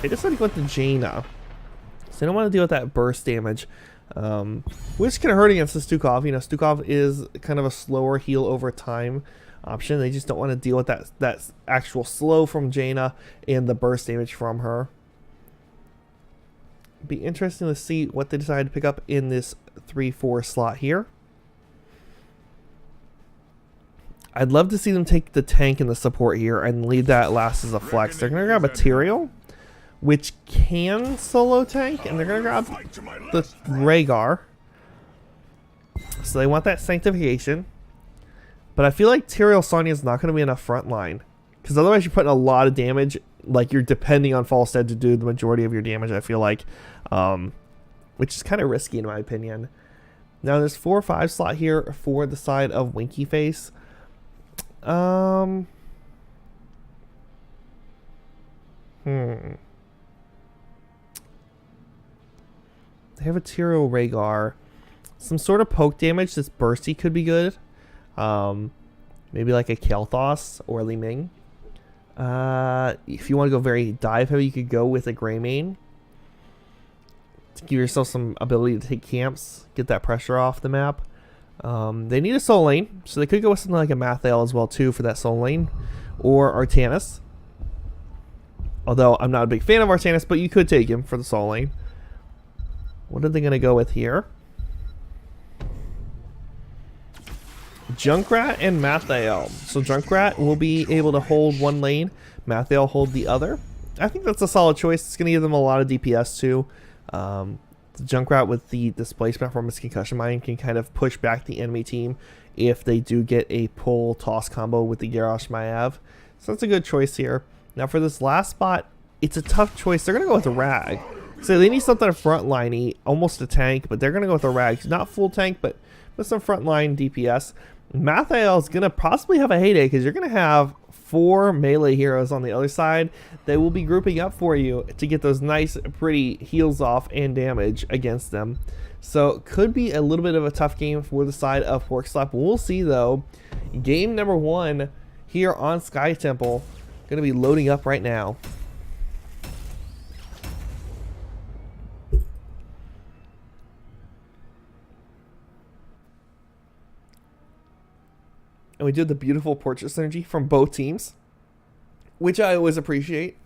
I decided to go with the Jaina. So I don't want to deal with that burst damage. Which can hurt against the Stukov. Stukov is kind of a slower heal over time option. They just don't want to deal with that actual slow from Jaina and the burst damage from her. Be interesting to see what they decide to pick up in this 3-4 slot here. I'd love to see them take the tank and the support here and leave that last as a flex. They're going to grab a Tyrael, which can solo tank, and they're going to grab the Rhaegar. So they want that sanctification. But I feel like Tyrael Sonya is not going to be enough front line, because otherwise you're putting a lot of damage. Like, you're depending on Falstad to do the majority of your damage, I feel like. Which is kind of risky in my opinion. Now there's 4-5 slot here for the side of Winky Face. They have a Tyrael Rhaegar. Some sort of poke damage that's bursty could be good. Maybe like a Kael'thas or Li Ming. If you want to go very dive heavy, you could go with a Greymane to give yourself some ability to take camps, get that pressure off the map. They need a soul lane, so they could go with something like a Mathael as well too for that soul lane, or Artanis. Although I'm not a big fan of Artanis, but you could take him for the soul lane. What are they going to go with here? Junkrat and Mathael. So Junkrat will be able to hold one lane, Mathael hold the other. I think that's a solid choice. It's going to give them a lot of DPS too. The Junkrat with the displacement from his concussion mine can kind of push back the enemy team if they do get a pull toss combo with the Garrosh Mayav. So that's a good choice here. Now for this last spot, it's a tough choice. They're going to go with a Rag. So they need something frontliney, almost a tank, but they're going to go with a Rag. Not full tank, but with some frontline DPS. Mathael is going to possibly have a heyday because you're going to have 4 melee heroes on the other side that will be grouping up for you to get those nice, pretty heals off and damage against them. So could be a little bit of a tough game for the side of Porkslap. We'll see though. Game number 1 here on Sky Temple. Going to be loading up right now. And we did the beautiful portrait synergy from both teams, which I always appreciate.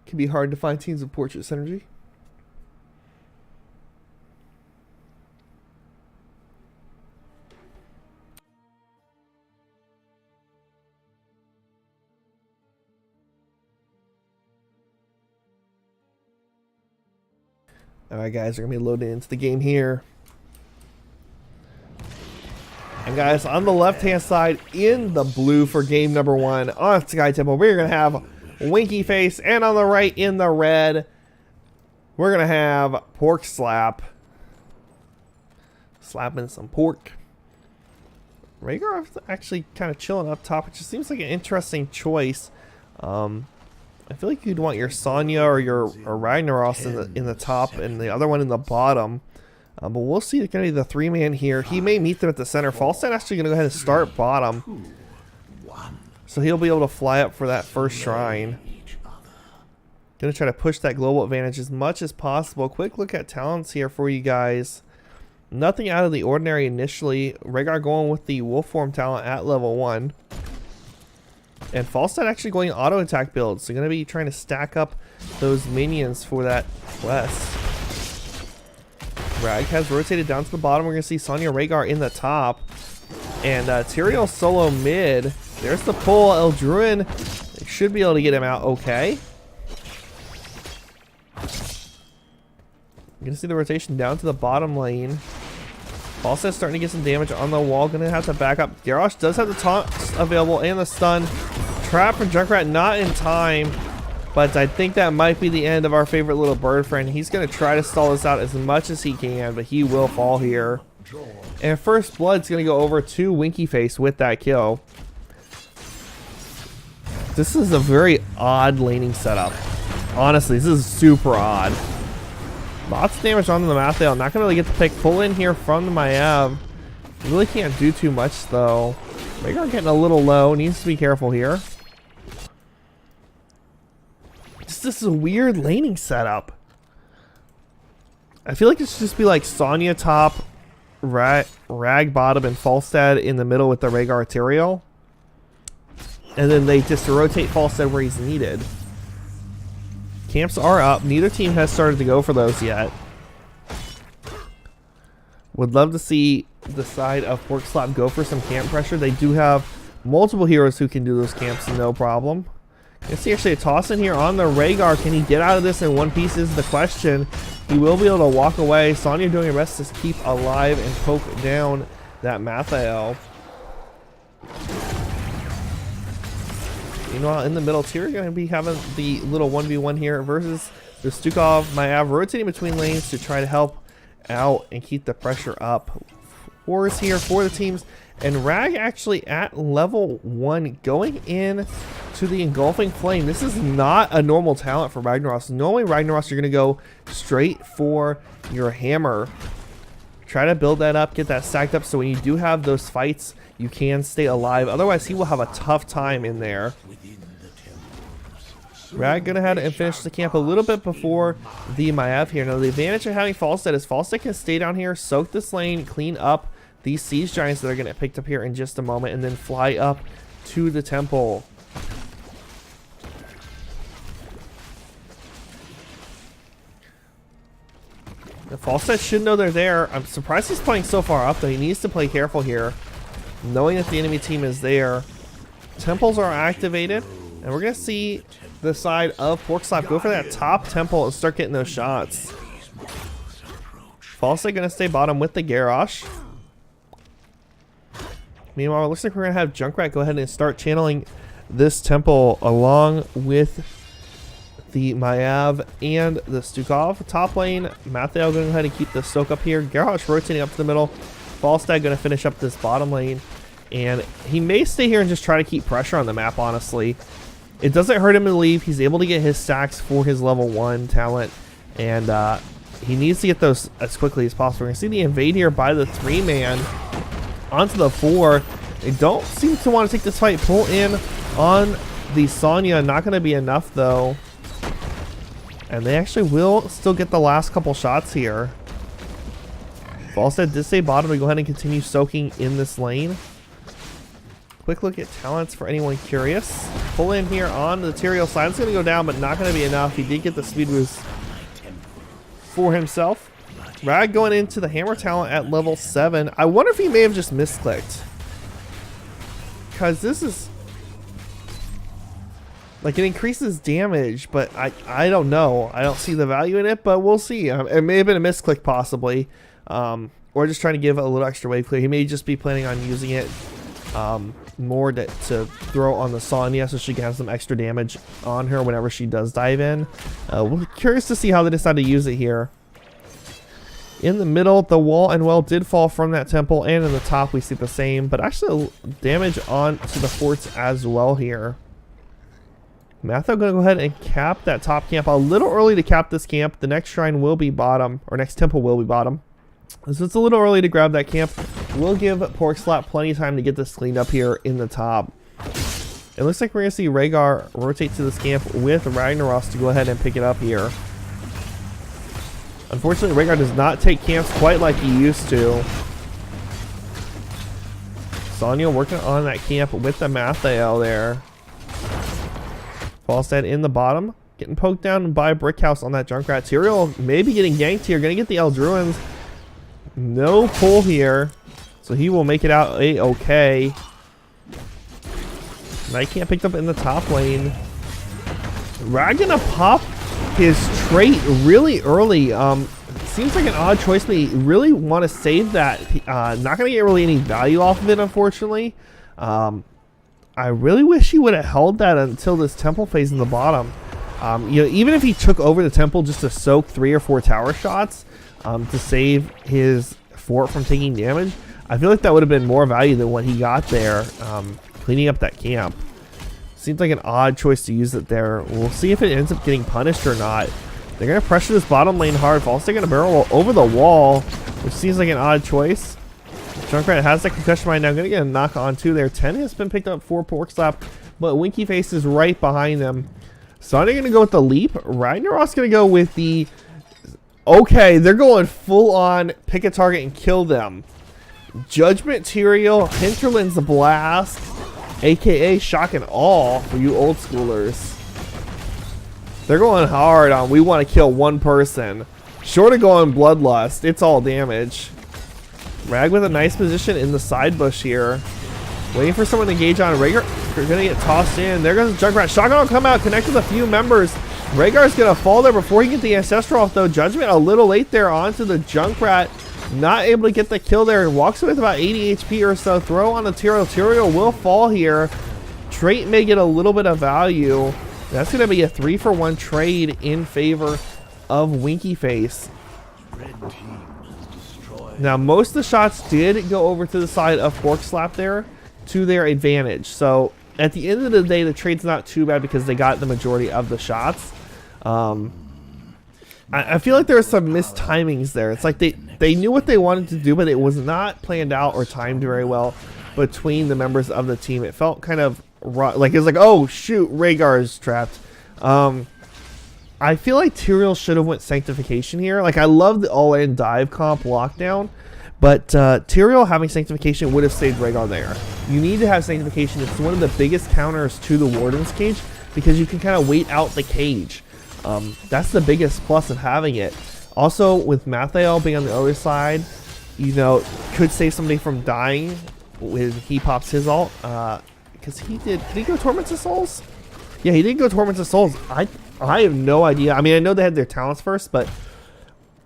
Can be hard to find teams with portrait synergy. Alright guys, we're going to be loading into the game here. And guys, on the left-hand side, in the blue for game number 1 on Sky Temple, we're going to have Winky Face. And on the right, in the red, we're going to have Porkslap. Slapping some pork. Rhaegar actually kind of chilling up top. It just seems like an interesting choice. I feel like you'd want your Sonya or your Ragnaros in the top and the other one in the bottom. But we'll see. It's going to be the 3-man here. He may meet them at the center. Falstad actually going to go ahead and start bottom. So he'll be able to fly up for that first shrine. Going to try to push that global advantage as much as possible. Quick look at talents here for you guys. Nothing out of the ordinary initially. Rhaegar going with the wolf form talent at level 1. And Falstad actually going auto attack build. So going to be trying to stack up those minions for that quest. Rag has rotated down to the bottom. We're going to see Sonya Rhaegar in the top. And Tyrael solo mid. There's the pull. Eldruin should be able to get him out okay. You're going to see the rotation down to the bottom lane. Falstad's starting to get some damage on the wall. Going to have to back up. Garrosh does have the taunt available and the stun. Trap for Junkrat not in time. But I think that might be the end of our favorite little bird friend. He's going to try to stall this out as much as he can, but he will fall here. And first blood's going to go over to Winky Face with that kill. This is a very odd laning setup. Honestly, this is super odd. Lots of damage onto the Mathael. Not going to really get the pick. Pull in here from the Maiev. Really can't do too much though. Rhaegar getting a little low. Needs to be careful here. This is a weird laning setup. I feel like it should just be like Sonya top, Rag bottom, and Falstad in the middle with the Rhaegar Tyrael. And then they just rotate Falstad where he's needed. Camps are up. Neither team has started to go for those yet. Would love to see the side of Porkslap go for some camp pressure. They do have multiple heroes who can do those camps no problem. You see actually a toss in here on the Rhaegar. Can he get out of this in one piece is the question. He will be able to walk away. Sonya doing her best to keep alive and poke down that Mathael. Meanwhile, in the middle, Tyr going to be having the little 1v1 here versus the Stukov. Maiev rotating between lanes to try to help out and keep the pressure up. Wars here for the teams. And Rag actually at level 1 going in to the Engulfing Flame. This is not a normal talent for Ragnaros. Normally Ragnaros, you're going to go straight for your hammer. Try to build that up, get that stacked up so when you do have those fights, you can stay alive. Otherwise, he will have a tough time in there. Rag going to head and finish the camp a little bit before the Maiev here. Now, the advantage of having Falstad is Falstad can stay down here, soak this lane, clean up these Siege Giants that are going to get picked up here in just a moment, and then fly up to the temple. The Falstad should know they're there. I'm surprised he's playing so far up, though. He needs to play careful here, knowing that the enemy team is there. Temples are activated, and we're going to see the side of Porkslap go for that top temple and start getting those shots. Falstad going to stay bottom with the Garrosh. Meanwhile, it looks like we're going to have Junkrat go ahead and start channeling this temple along with the Maiev and the Stukov. Top lane, Mathael going ahead and keep the soak up here. Garrosh rotating up to the middle. Falstad going to finish up this bottom lane. And he may stay here and just try to keep pressure on the map, honestly. It doesn't hurt him to leave. He's able to get his stacks for his level 1 talent. And he needs to get those as quickly as possible. We're going to see the invade here by the 3-man. Onto the 4. They don't seem to want to take this fight. Pull in on the Sonya. Not going to be enough, though. And they actually will still get the last couple shots here. Falstad did stay bottom to go ahead and continue soaking in this lane. Quick look at talents for anyone curious. Pull in here on the Tyrael side. It's going to go down, but not going to be enough. He did get the speed boost for himself. Rag going into the hammer talent at level 7. I wonder if he may have just misclicked. Because this is... Like, it increases damage, but I don't know. I don't see the value in it, but we'll see. It may have been a misclick, possibly. Or just trying to give a little extra wave clear. He may just be planning on using it more to throw on the Sonya so she can have some extra damage on her whenever she does dive in. We're curious to see how they decide to use it here. In the middle, the wall and well did fall from that temple, and in the top we see the same, but actually damage on to the forts as well here. Matho going to go ahead and cap that top camp. A little early to cap this camp. The next shrine will be bottom, or next temple will be bottom. So it's a little early to grab that camp. We'll give Porkslap plenty of time to get this cleaned up here in the top. It looks like we're going to see Rhaegar rotate to this camp with Ragnaros to go ahead and pick it up here. Unfortunately, Rhaegar does not take camps quite like he used to. Sonya working on that camp with the Mathael there. Falstad in the bottom. Getting poked down by Brickhouse on that Junkrat. Tyrael maybe getting ganked here. Gonna get the Eldruins. No pull here. So he will make it out a-okay. Night Camp picked up in the top lane. Rag gonna pop his trait really early. Seems like an odd choice, but he really want to save that. Not gonna get really any value off of it, unfortunately. I really wish he would have held that until this temple phase in the bottom. You know, even if he took over the temple just to soak 3 or 4 tower shots to save his fort from taking damage, I feel like that would have been more value than what he got there, cleaning up that camp. Seems like an odd choice to use it there. We'll see if it ends up getting punished or not. They're going to pressure this bottom lane hard. Falstad going to barrel over the wall, which seems like an odd choice. Junkrat has that concussion right now. Going to get a knock on too there. 10 has been picked up for Porkslap, but Winky Face is right behind them. Sonya going to go with the leap. Ragnaros going to go with the... Okay, they're going full on pick a target and kill them. Judgment Tyrael, Hinterland's Blast, aka Shock and Awe for you old schoolers. They're going hard on we want to kill one person. Short of going Bloodlust, it's all damage. Rag with a nice position in the side bush here. Waiting for someone to engage on Rhaegar. They're going to get tossed in. There goes the Junkrat. Shotgun will come out, connect with a few members. Rhaegar's going to fall there before he gets the Ancestral off, though. Judgment a little late there onto the Junkrat. Not able to get the kill there. Walks away with about 80 HP or so. Throw on the Tyrael. Tyrael will fall here. Trait may get a little bit of value. That's going to be a 3-for-1 trade in favor of Winky Face. Now, most of the shots did go over to the side of Porkslap there to their advantage. So, at the end of the day, the trade's not too bad because they got the majority of the shots. I feel like there are some missed timings there. It's like they knew what they wanted to do, but it was not planned out or timed very well between the members of the team. It felt kind of like it was like, oh shoot, Rhaegar is trapped. I feel like Tyrael should have went Sanctification here. Like, I love the all-in dive comp lockdown, but Tyrael having Sanctification would have saved Rhaegar there. You need to have Sanctification. It's one of the biggest counters to the Warden's Cage because you can kind of wait out the cage. That's the biggest plus of having it. Also, with Mathael being on the other side, you know, could save somebody from dying when he pops his ult. Because did he go Torments of Souls? Yeah, he did go Torments of Souls. I have no idea. I mean, I know they had their talents first, but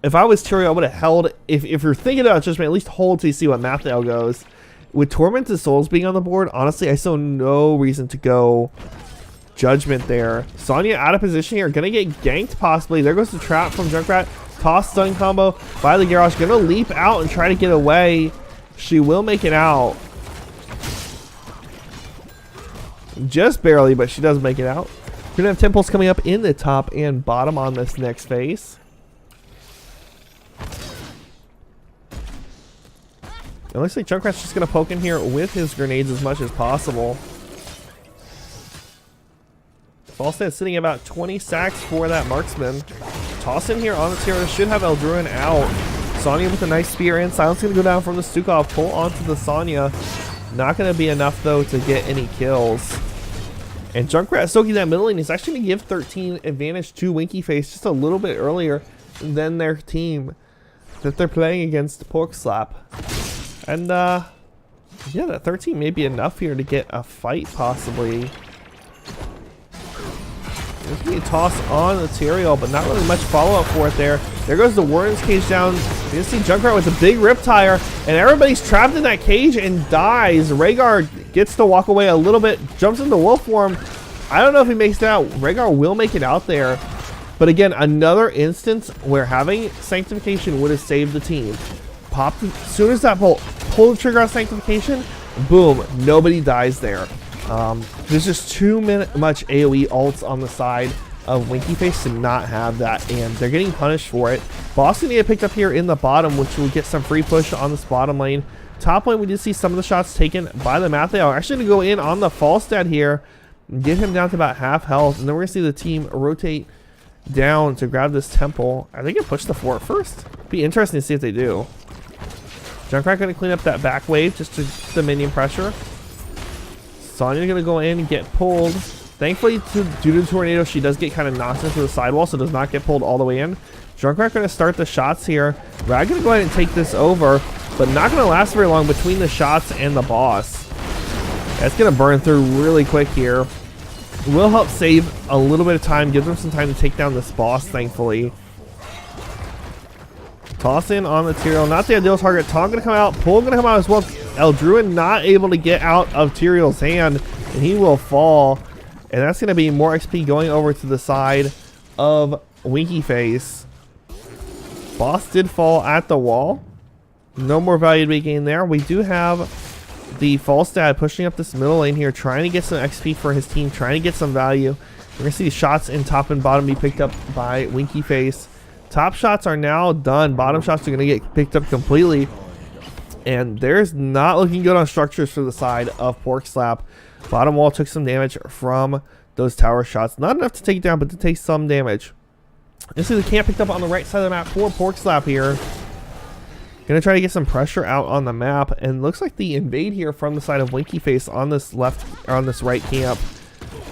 if I was Tyrael, I would have held. If you're thinking about Judgment, at least hold to see what Mathael goes. With Torments of Souls being on the board, honestly, I saw no reason to go Judgment there. Sonya out of position here. Gonna get ganked possibly. There goes the trap from Junkrat. Toss stun combo by the Garrosh. Gonna leap out and try to get away. She will make it out. Just barely, but she does make it out. We're gonna have temples coming up in the top and bottom on this next phase. It looks like Junkrat's just gonna poke in here with his grenades as much as possible. Falstad sitting about 20 sacks for that marksman. Toss in here on the Tyrael. Should have Eldruin out. Sonya with a nice spear in. Silence gonna go down from the Stukov. Pull onto the Sonya. Not gonna be enough though to get any kills. And Junkrat soaking that middle lane is actually going to give 13 advantage to Winky Face just a little bit earlier than their team that they're playing against Porkslap. And yeah, that 13 may be enough here to get a fight possibly. There's going to be a toss on the Tyrael, but not really much follow-up for it there. There goes the Warden's cage down. You see Junkrat with a big Riptire, and everybody's trapped in that cage and dies. Rhaegar gets to walk away a little bit, jumps into wolf form. I don't know if he makes it out. Rhaegar will make it out there. But again, another instance where having Sanctification would have saved the team. Popped as soon as that pull the trigger on Sanctification, boom, nobody dies there. There's just too much AoE ults on the side of Winky Face to not have that, and they're getting punished for it. Boss gonna get picked up here in the bottom, which will get some free push on this bottom lane. Top lane, we did see some of the shots taken by the Mathiel. Actually gonna go in on the Falstad here, get him down to about half health, and then we're gonna see the team rotate down to grab this temple. Are they gonna push the fort first? Be interesting to see if they do. Junkrat gonna clean up that back wave just to the minion pressure. Sonya gonna go in and get pulled. Thankfully, due to the tornado, she does get kind of knocked into the sidewall, so does not get pulled all the way in. Junkrat gonna start the shots here. Rag gonna go ahead and take this over, but not gonna last very long between the shots and the boss. That's gonna burn through really quick here. Will help save a little bit of time, give them some time to take down this boss, thankfully. Toss in on the Tyrael, not the ideal target. Taunt gonna come out, Pull gonna come out as well. Eldruin not able to get out of Tyrael's hand, and he will fall. And that's gonna be more XP going over to the side of Winky Face. Boss did fall at the wall. No more value to be gained there. We do have the Falstad pushing up this middle lane here, trying to get some XP for his team, trying to get some value. We're gonna see shots in top and bottom be picked up by Winky Face. Top shots are now done. Bottom shots are gonna get picked up completely. And there's not looking good on structures for the side of Porkslap. Bottom wall took some damage from those tower shots. Not enough to take it down, but to take some damage. You see the camp picked up on the right side of the map for Porkslap here. Gonna try to get some pressure out on the map, and looks like the invade here from the side of Winky Face on this left, or on this right camp.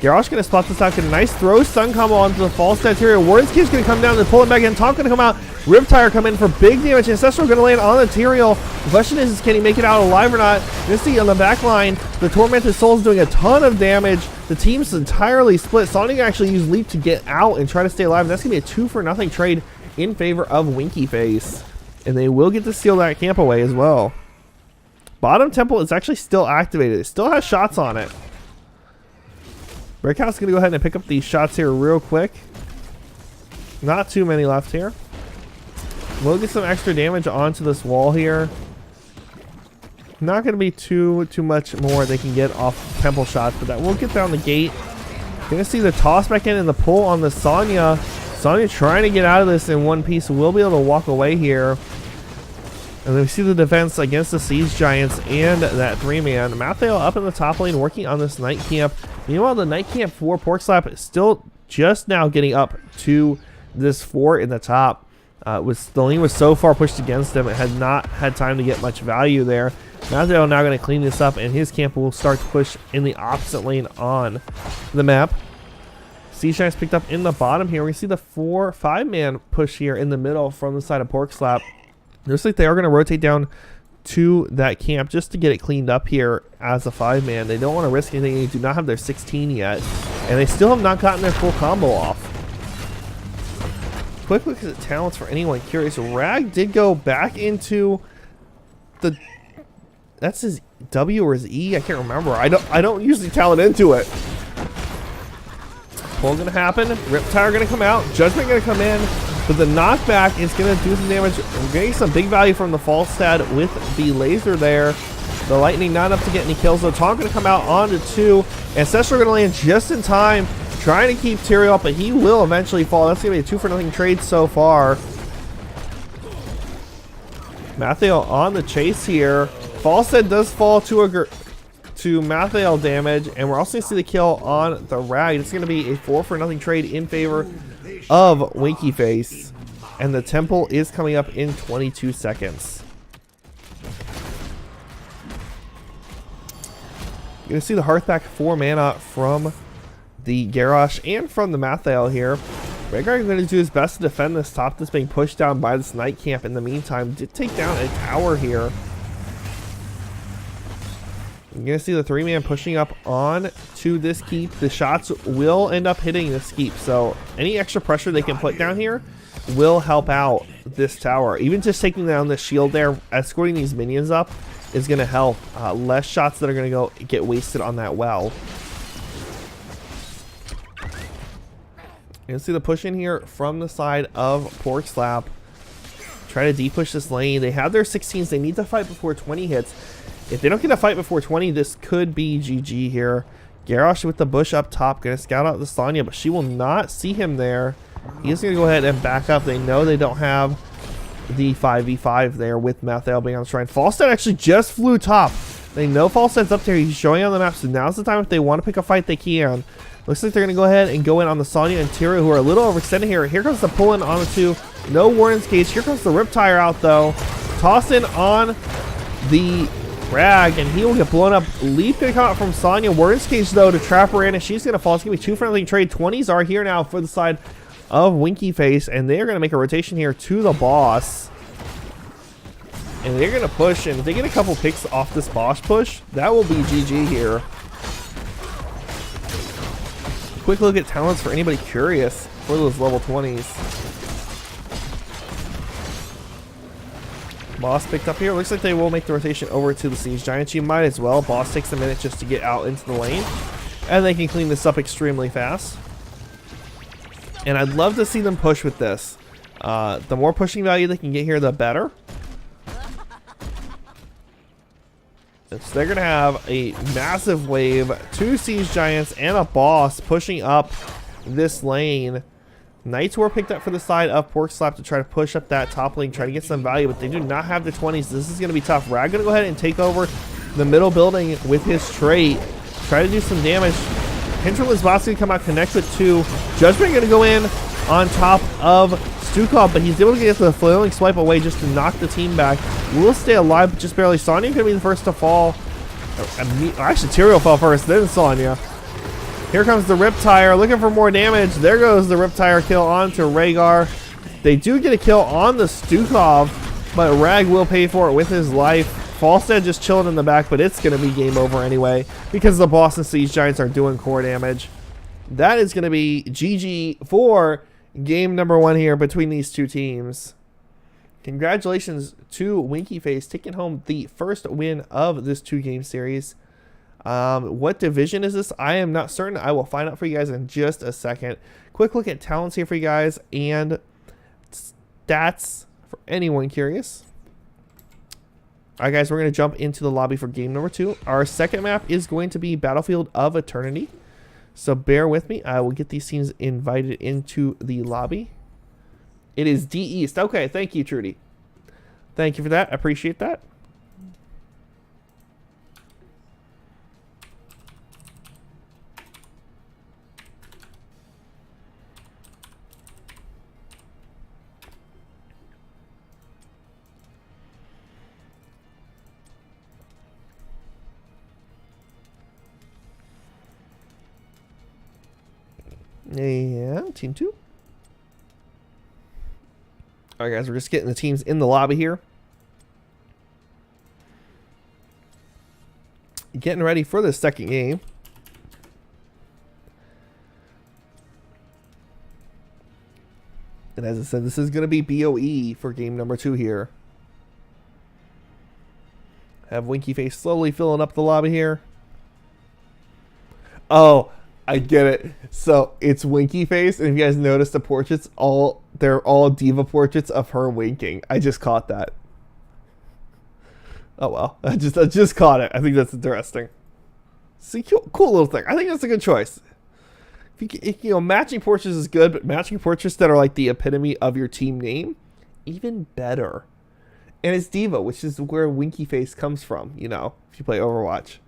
Garrosh gonna spot this out, get a nice throw stun combo onto the Falstad Tyrael. Warden's Kid's gonna come down and pull it back in. Tonk gonna come out. Riptire come in for big damage. Ancestral gonna land on the Tyrael. The question is can he make it out alive or not? You see on the back line, the Tormented Soul's doing a ton of damage. The team's entirely split. Sonic actually used Leap to get out and try to stay alive. And that's gonna be a 2-for-0 trade in favor of Winky Face. And they will get to steal that camp away as well. Bottom temple is actually still activated. It still has shots on it. Brickhouse is going to go ahead and pick up these shots here real quick. Not too many left here. We'll get some extra damage onto this wall here. Not going to be too much more they can get off temple shots, but that will get down the gate. Going to see the toss back in and the pull on the Sonya. Sonya trying to get out of this in one piece. Will be able to walk away here. And then we see the defense against the Siege Giants and that 3-man. Mathiel up in the top lane working on this Night Camp. Meanwhile, the Night Camp for Porkslap is still just now getting up to this fort in the top. The lane was so far pushed against him, it had not had time to get much value there. Mathiel now going to clean this up, and his camp will start to push in the opposite lane on the map. Siege Giants picked up in the bottom here. We see the 4-5-man push here in the middle from the side of Porkslap. Looks like they are going to rotate down to that camp just to get it cleaned up here as a 5-man. They don't want to risk anything. They do not have their 16 yet, and they still have not gotten their full combo off. Quick look at the talents for anyone curious. Rag did go back into the... That's his W or his E? I can't remember. I don't usually talent into it. Pull gonna happen. Riptire gonna come out. Judgment gonna come in. But the knockback is going to do some damage. We're getting some big value from the Falstad with the laser there. The lightning not enough to get any kills. So Taunt going to come out onto 2. Ancestral going to land just in time. Trying to keep Tyrael up, but he will eventually fall. That's going to be a 2-for-0 trade so far. Mathiel on the chase here. Falstad does fall to Mathiel damage. And we're also going to see the kill on the Rag. It's going to be a 4-for-0 trade in favor of Winky Face, and the temple is coming up in 22 seconds. You're gonna see the Hearthback 4 mana from the Garrosh and from the Mathiel here. Rhaegar is going to do his best to defend this top that's being pushed down by this Night Camp. In the meantime, did take down a tower here. You're going to see the 3-man pushing up on to this keep. The shots will end up hitting this keep. So any extra pressure they can put down here will help out this tower. Even just taking down the shield there, escorting these minions up is going to help. Less shots that are going to go get wasted on that well. You can see the push in here from the side of Porkslap. Try to deep-push this lane. They have their 16s. They need to fight before 20 hits. If they don't get a fight before 20, this could be GG here. Garrosh with the bush up top. Going to scout out the Sonya, but she will not see him there. He's going to go ahead and back up. They know they don't have the 5v5 there with Mathael being on the shrine. Falstad actually just flew top. They know Falstad's up there. He's showing on the map, so now's the time if they want to pick a fight, they can. Looks like they're going to go ahead and go in on the Sonya and Tyria, who are a little overextended here. Here comes the pull-in on the 2. No Warren's Cage. Here comes the Riptire out, though. Toss in on the Rag, and he will get blown up. Leaf going to come out from Sonya. Warren's Cage, though, to trap her in, and she's going to fall. It's going to be 2 friendly trade. 20s are here now for the side of Winky Face, and they're going to make a rotation here to the boss. And they're going to push, and if they get a couple picks off this boss push, that will be GG here. Quick look at talents for anybody curious for those level 20s. Boss picked up here. Looks like they will make the rotation over to the Siege Giant. You might as well. Boss takes a minute just to get out into the lane, and they can clean this up extremely fast. And I'd love to see them push with this. The more pushing value they can get here, the better. So they're going to have a massive wave, 2 Siege Giants, and a boss pushing up this lane. Knights were picked up for the side of Porkslap to try to push up that top lane, try to get some value, but they do not have the 20s. This is going to be tough. Rag going to go ahead and take over the middle building with his trait. Try to do some damage. Hinterland's boss going to come out, connect with 2. Judgment going to go in on top of Stukov, but he's able to get the flailing swipe away just to knock the team back. Will stay alive, but just barely. Sonya going to be the first to fall. Actually, Tyria fell first, then Sonya. Here comes the Riptire, looking for more damage. There goes the Riptire kill onto Rhaegar. They do get a kill on the Stukov, but Rag will pay for it with his life. Falstad just chilling in the back, but it's going to be game over anyway because the boss and Siege Giants are doing core damage. That is going to be GG for game number 1 here between these two teams. Congratulations to Winky Face taking home the first win of this 2-game series. What division is this? I am not certain. I will find out for you guys in just a second. Quick look at talents here for you guys and stats for anyone curious. Alright guys, we're going to jump into the lobby for game number 2. Our second map is going to be Battlefield of Eternity. So bear with me. I will get these teams invited into the lobby. It is D East. Okay, thank you, Trudy. Thank you for that. I appreciate that. Yeah, team 2. Alright guys, we're just getting the teams in the lobby here. Getting ready for the second game. And as I said, this is going to be BOE for game number 2 here. Have Winky Face slowly filling up the lobby here. Oh, I get it. So it's Winky Face, and if you guys notice the portraits, they're all diva portraits of her winking. I just caught that. Oh well, I just caught it. I think that's interesting. See, cool little thing. I think that's a good choice. If you know, matching portraits is good, but matching portraits that are like the epitome of your team name, even better. And it's diva, which is where Winky Face comes from. You know, if you play Overwatch.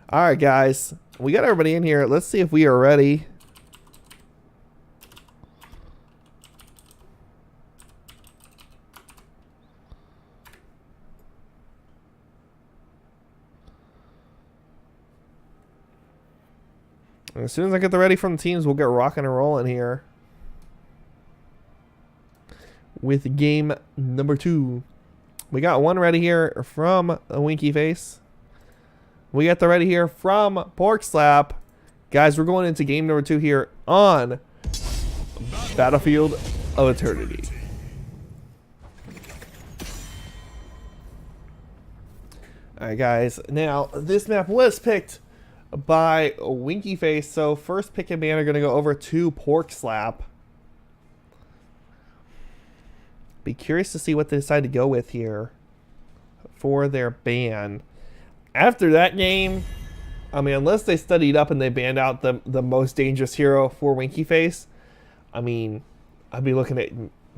All right, guys. We got everybody in here. Let's see if we are ready. And as soon as I get the ready from the teams, we'll get rocking and rolling here with game number 2. We got one ready here from a Winky Face. We got the ready here from Porkslap. Guys, we're going into game number 2 here on Battlefield of Eternity. Alright guys, now this map was picked by Winky Face, so first pick and ban are going to go over to Porkslap. Be curious to see what they decide to go with here for their ban. After that game, I mean, unless they studied up and they banned out the most dangerous hero for Winky Face, I mean, I'd be looking at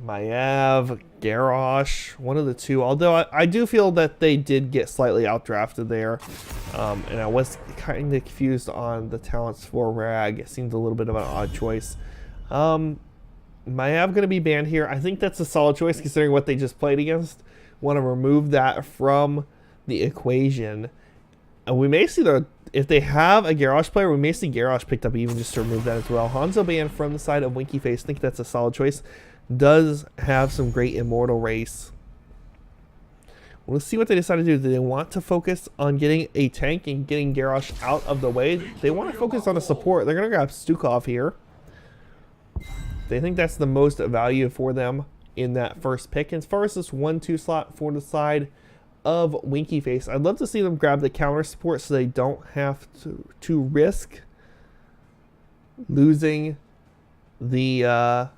Maiev, Garrosh, one of the two. Although I do feel that they did get slightly outdrafted there. And I was kind of confused on the talents for Rag. It seemed a little bit of an odd choice. Maiev going to be banned here. I think that's a solid choice considering what they just played against. Want to remove that from the equation. And we may see if they have a Garrosh player, we may see Garrosh picked up even just to remove that as well. Hanzo banned from the side of Winky Face. I think that's a solid choice. Does have some great immortal race. We'll see what they decide to do. Do they want to focus on getting a tank and getting Garrosh out of the way? They want to focus on a support. They're going to grab Stukov here. They think that's the most value for them in that first pick. And as far as this 1-2 slot for the side of Winky Face, I'd love to see them grab the counter support so they don't have to risk losing the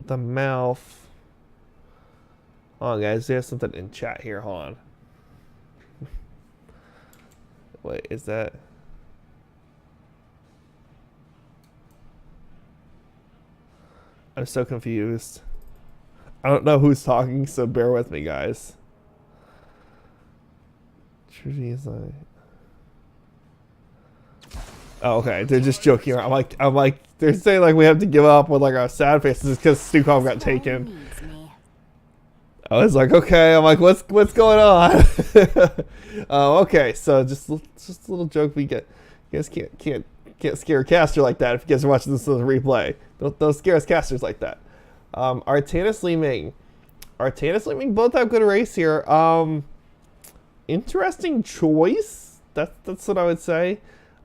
mouth. Hold on, guys. There's something in chat here. Hold on. Wait, is that... I'm so confused. I don't know who's talking, so bear with me, guys. Oh, okay. They're just joking around. I'm like, they're saying like we have to give up with like our sad faces because Stukov got taken. I was like, okay. I'm like, what's going on? Okay. So just a little joke we get. You guys can't scare a caster like that if you guys are watching this as a replay. Don't scare us casters like that. Artanis Li Ming. Artanis Li Ming both have good race here. Interesting choice. That's what I would say.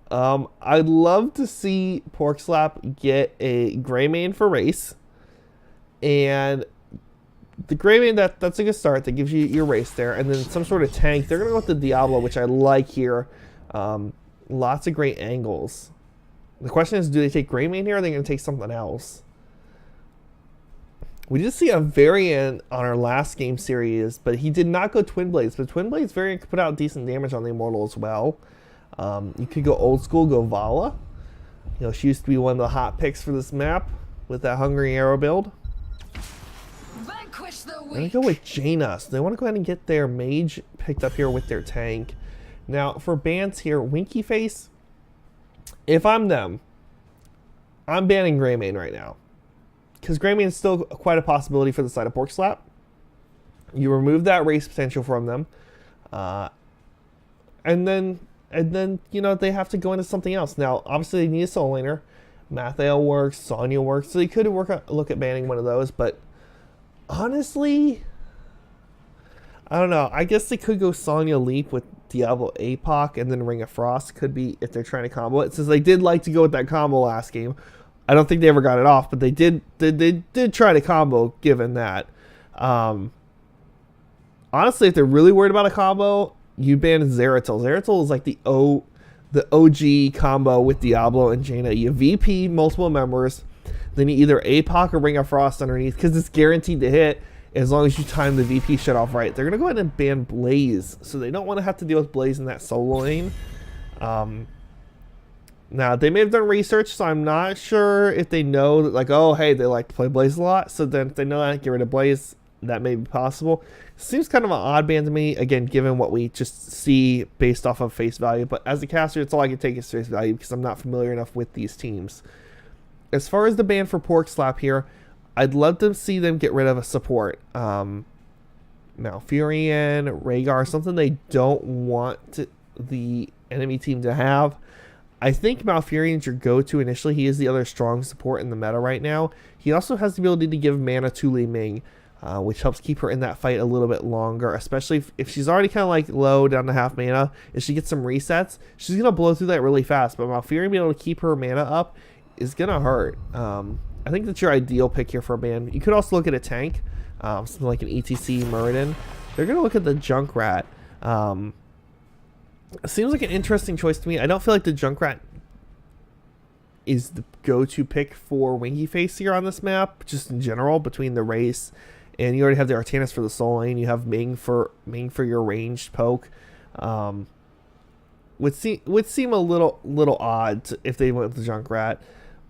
I'd love to see Porkslap get a Greymane for race. And the Greymane, that's a good start. That gives you your race there. And then some sort of tank. They're going to go with the Diablo, which I like here. Lots of great angles. The question is, do they take Greymane here or are they going to take something else? We did see a variant on our last game series, but he did not go Twin Blades. But Twin Blades variant could put out decent damage on the Immortal as well. You could go old school, go Vala. You know, she used to be one of the hot picks for this map with that Hungry Arrow build. I'm going to go with Jaina. So they want to go ahead and get their mage picked up here with their tank. Now, for bans here, Winky Face, if I'm them, I'm banning Greymane right now. Because Greymane is still quite a possibility for the side of Porkslap. You remove that race potential from them. And then, you know, they have to go into something else. Now, obviously, they need a soul laner. Mathael works, Sonya works. So they could look at banning one of those. But honestly, I don't know. I guess they could go Sonya Leap with Diablo APOC and then Ring of Frost. Could be if they're trying to combo it. Since they did like to go with that combo last game. I don't think they ever got it off, but they did try to combo given that. Honestly, if they're really worried about a combo, you ban Zeratul. Zeratul is like the OG combo with Diablo and Jaina. You VP multiple members, then you either APOC or Ring of Frost underneath because it's guaranteed to hit as long as you time the VP shut off right. They're going to go ahead and ban Blaze, so they don't want to have to deal with Blaze in that solo lane. Now, they may have done research, so I'm not sure if they know that, like, oh, hey, they like to play Blaze a lot. So then if they know that, get rid of Blaze, that may be possible. Seems kind of an odd ban to me, again, given what we just see based off of face value. But as a caster, it's all I can take as face value because I'm not familiar enough with these teams. As far as the ban for Porkslap here, I'd love to see them get rid of a support. Malfurion, Rhaegar, something they don't want the enemy team to have. I think Malfurion's your go-to initially. He is the other strong support in the meta right now. He also has the ability to give mana to Li Ming. which helps keep her in that fight a little bit longer, especially if she's already kind of like low down to half mana. If she gets some resets, she's going to blow through that really fast, but Malfurion being able to keep her mana up is going to hurt. I think that's your ideal pick here for a ban. You could also look at a tank, something like an ETC Muradin. They're going to look at the Junkrat. It seems like an interesting choice to me. I don't feel like the Junkrat is the go-to pick for Winky Face here on this map, just in general, between the race and you already have the Artanis for the soul lane. You have Ming for your ranged poke. Would seem a little odd if they went with the Junkrat.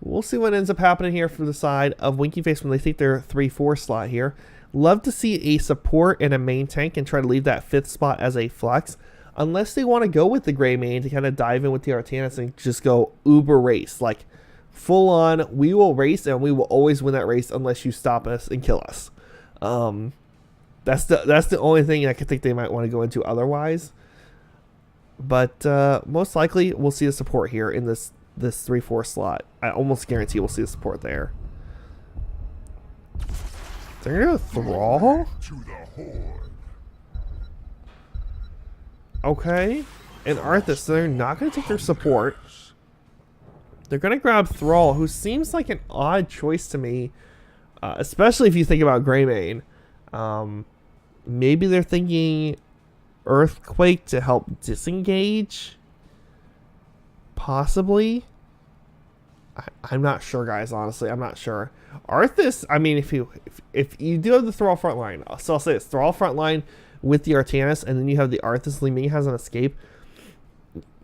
We'll see what ends up happening here for the side of Winky Face when they take their 3-4 slot here. Love to see a support and a main tank and try to leave that 5th spot as a flex. Unless they want to go with the Grey main to kind of dive in with the Artanis and just go uber race. Like, full on, we will race and we will always win that race unless you stop us and kill us. That's the only thing I could think they might want to go into otherwise. But most likely we'll see the support here in this 3-4 slot. I almost guarantee we'll see the support there. They're gonna go Thrall? Okay. And Arthas, so they're not gonna take their support. They're gonna grab Thrall, who seems like an odd choice to me. Especially if you think about Greymane. Maybe they're thinking Earthquake to help disengage? Possibly? I'm not sure, guys, honestly. I'm not sure. Arthas, I mean, if you do have the Thrall front line, so I'll say it's Thrall front line with the Artanis, and then you have the Arthas Lee has an escape.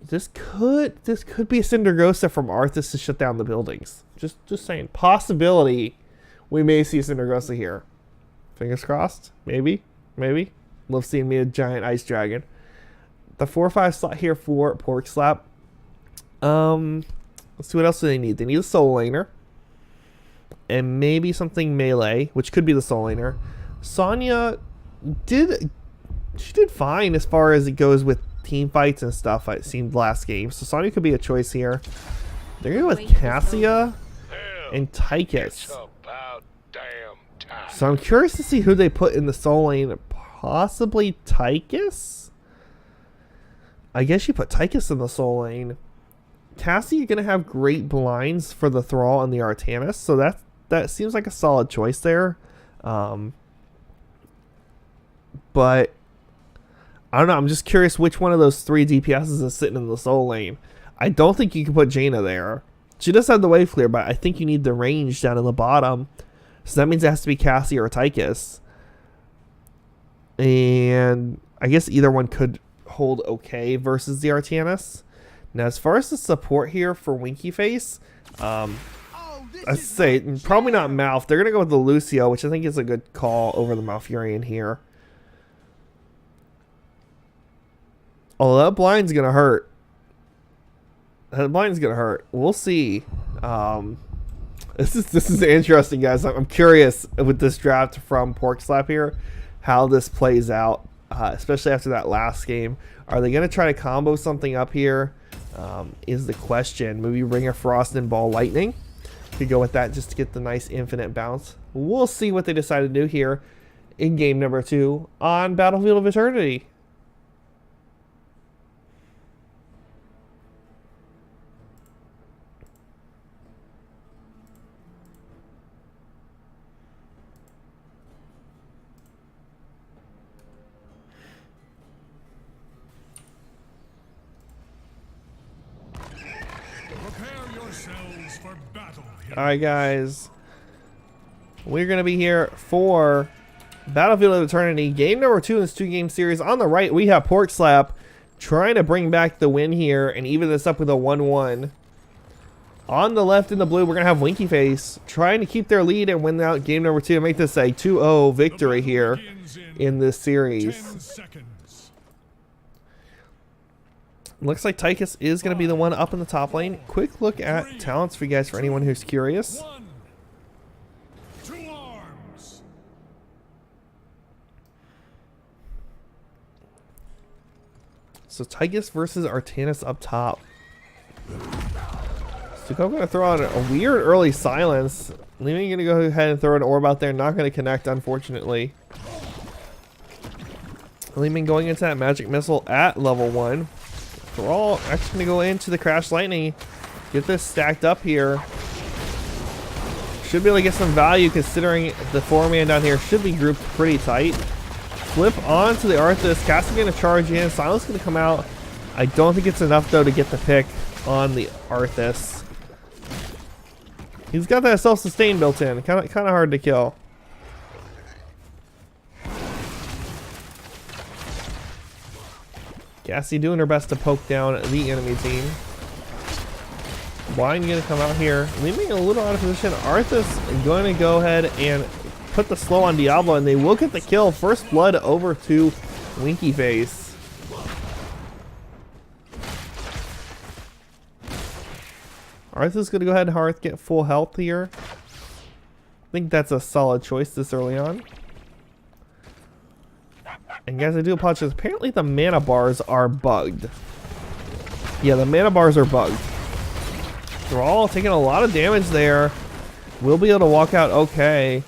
This could be a Cindergosa from Arthas to shut down the buildings. Just saying. Possibility we may see a Cindergosa here. Fingers crossed. Maybe. Love seeing me a giant ice dragon. The 4-5 slot here for Porkslap. Let's see what else do they need. They need a soul laner. And maybe something melee, which could be the soul laner. Sonya did fine as far as it goes with team fights and stuff, it seemed last game. So Sonya could be a choice here. They're going to go with Cassia and Tychus. So I'm curious to see who they put in the soul lane. Possibly Tychus? I guess you put Tychus in the soul lane. Cassie, you're going to have great blinds for the Thrall and the Artanis, so that seems like a solid choice there. But I don't know. I'm just curious which one of those 3 DPSs is sitting in the soul lane. I don't think you can put Jaina there. She does have the wave clear, but I think you need the range down in the bottom. So that means it has to be Cassie or Tychus. And I guess either one could hold okay versus the Artanis. Now, as far as the support here for Winky Face, I say probably not Malf. They're going to go with the Lucio, which I think is a good call over the Malfurion here. Oh, that blind's going to hurt. That blind's going to hurt. We'll see. This is interesting, guys. I'm curious with this draft from Porkslap here, how this plays out, especially after that last game. Are they going to try to combo something up here? Is the question. Maybe Ring of Frost and Ball Lightning. Could go with that just to get the nice infinite bounce. We'll see what they decide to do here in game number 2 on Battlefield of Eternity. Alright, guys. We're going to be here for Battlefield of Eternity. Game number 2 in this 2-game series. On the right, we have Porkslap trying to bring back the win here and even this up with a 1-1. On the left in the blue, we're going to have Winky Face trying to keep their lead and win out game number 2 and make this a 2-0 victory here in this series. Looks like Tychus is going to be the one up in the top lane. Quick look at talents for you guys for anyone who's curious. So Tychus versus Artanis up top. So I'm going to throw out a weird early silence. Leeming going to go ahead and throw an orb out there. Not going to connect, unfortunately. Leeming going into that magic missile at level 1. Thrall actually going to go into the Crash Lightning. Get this stacked up here. Should be able to get some value considering the 4-man down here should be grouped pretty tight. Flip onto the Arthas. Cassie going to charge in. Silence going to come out. I don't think it's enough though to get the pick on the Arthas. He's got that self-sustain built in. Kind of hard to kill. Cassie doing her best to poke down the enemy team. Blind gonna come out here, leaving a little out of position. Arthas going to go ahead and put the slow on Diablo, and they will get the kill. First blood over to Winky Face. Arthas gonna go ahead and Hearth get full health here. I think that's a solid choice this early on. And guys, I do apologize. Apparently the mana bars are bugged. Yeah, the mana bars are bugged. They're all taking a lot of damage there. We'll be able to walk out okay.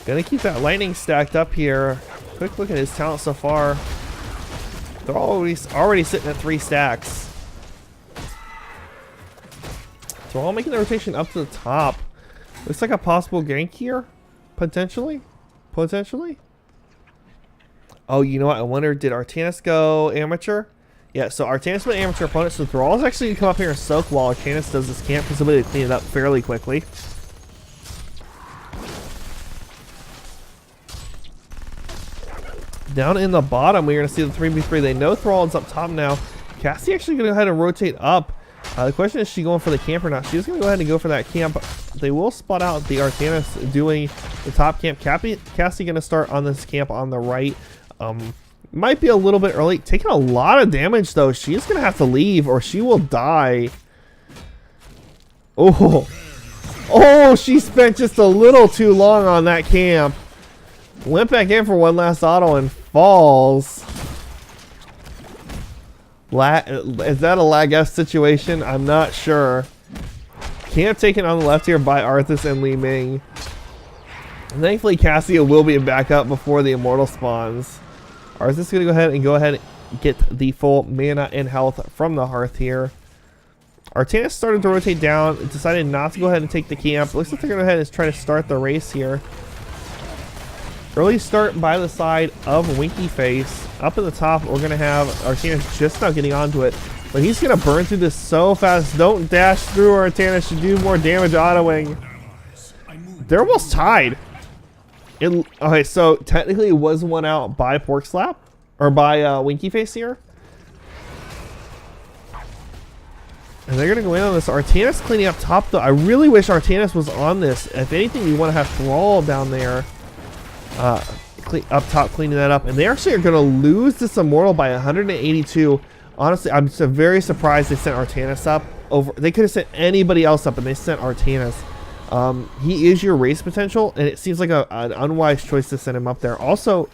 Gonna keep that lightning stacked up here. Quick look at his talent so far. They're already sitting at 3 stacks. So we're all making the rotation up to the top. Looks like a possible gank here. Potentially. Oh, you know what? I wonder, did Artanis go amateur? Yeah, so Artanis went amateur opponent, so Thrall's actually going to come up here and soak while Artanis does this camp, because he'll be able to clean it up fairly quickly. Down in the bottom, we're going to see the 3v3. They know Thrall is up top now. Cassie actually going to go ahead and rotate up. The question is she going for the camp or not? She's going to go ahead and go for that camp. They will spot out the Artanis doing the top camp. Cassie going to start on this camp on the right. Might be a little bit early. Taking a lot of damage though. She's going to have to leave or she will die. Oh, she spent just a little too long on that camp. Went back in for one last auto and falls. Is that a lag-esque situation? I'm not sure. Camp taken on the left here by Arthas and Li Ming. Thankfully, Cassia will be back up before the Immortal spawns. Arthas is going to go ahead and get the full mana and health from the Hearth here. Artanis started to rotate down, decided not to go ahead and take the camp. Looks like they're going to go ahead and try to start the race here. Early start by the side of Winky Face. Up at the top, we're going to have Artanis just now getting onto it. But he's going to burn through this so fast. Don't dash through Artanis to do more damage autoing. They're almost tied. Okay, so technically it was one out by Porkslap. Or by Winky Face here. And they're going to go in on this. Artanis cleaning up top, though. I really wish Artanis was on this. If anything, you want to have Thrall down there. Up top cleaning that up, and they actually are going to lose this Immortal by 182. Honestly, I'm very surprised they sent Artanis up over. They could have sent anybody else up, and they sent Artanis. He is your race potential, and it seems like an unwise choice to send him up there. Also,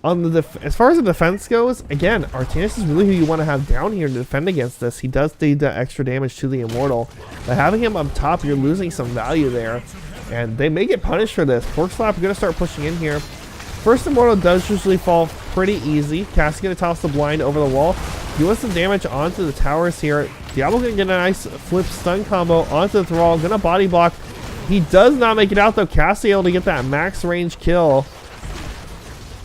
on the as far as the defense goes, again, Artanis is really who you want to have down here to defend against this. He does do the extra damage to the Immortal. By having him up top, you're losing some value there. And they may get punished for this. Porkslap going to start pushing in here. First Immortal does usually fall pretty easy. Cass going to toss the blind over the wall. Doing some damage onto the towers here. Diablo going to get a nice flip stun combo onto the Thrall. Going to body block. He does not make it out though. Cassie able to get that max range kill.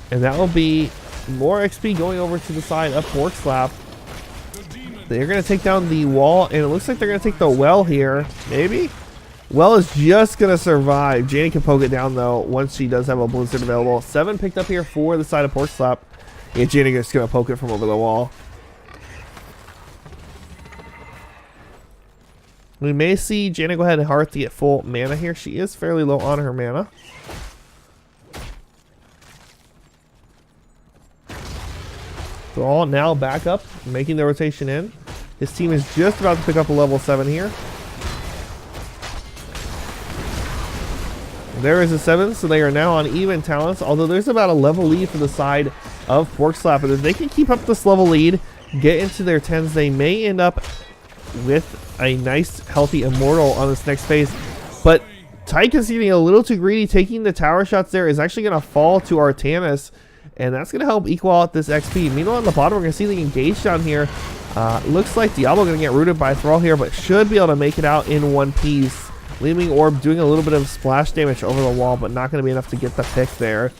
And that will be more XP going over to the side of Porkslap. They're going to take down the wall. And it looks like they're going to take the well here. Maybe? Well is just going to survive. Janie can poke it down, though, once she does have a Blizzard available. 7 picked up here for the side of Porkslap. Yeah, Janie is going to poke it from over the wall. We may see Janie go ahead and Hearth to get full mana here. She is fairly low on her mana. They're all now back up, making the rotation in. His team is just about to pick up a level 7 here. There is a 7, so they are now on even talents, although there's about a level lead for the side of Porkslap. And if they can keep up this level lead, get into their 10s, they may end up with a nice, healthy Immortal on this next phase. But Tychus getting a little too greedy, taking the tower shots there is actually going to fall to Artanis, and that's going to help equal out this XP. Meanwhile, on the bottom, we're going to see the engage down here. Looks like Diablo going to get rooted by Thrall here, but should be able to make it out in one piece. Leaping Orb doing a little bit of splash damage over the wall, but not going to be enough to get the pick there.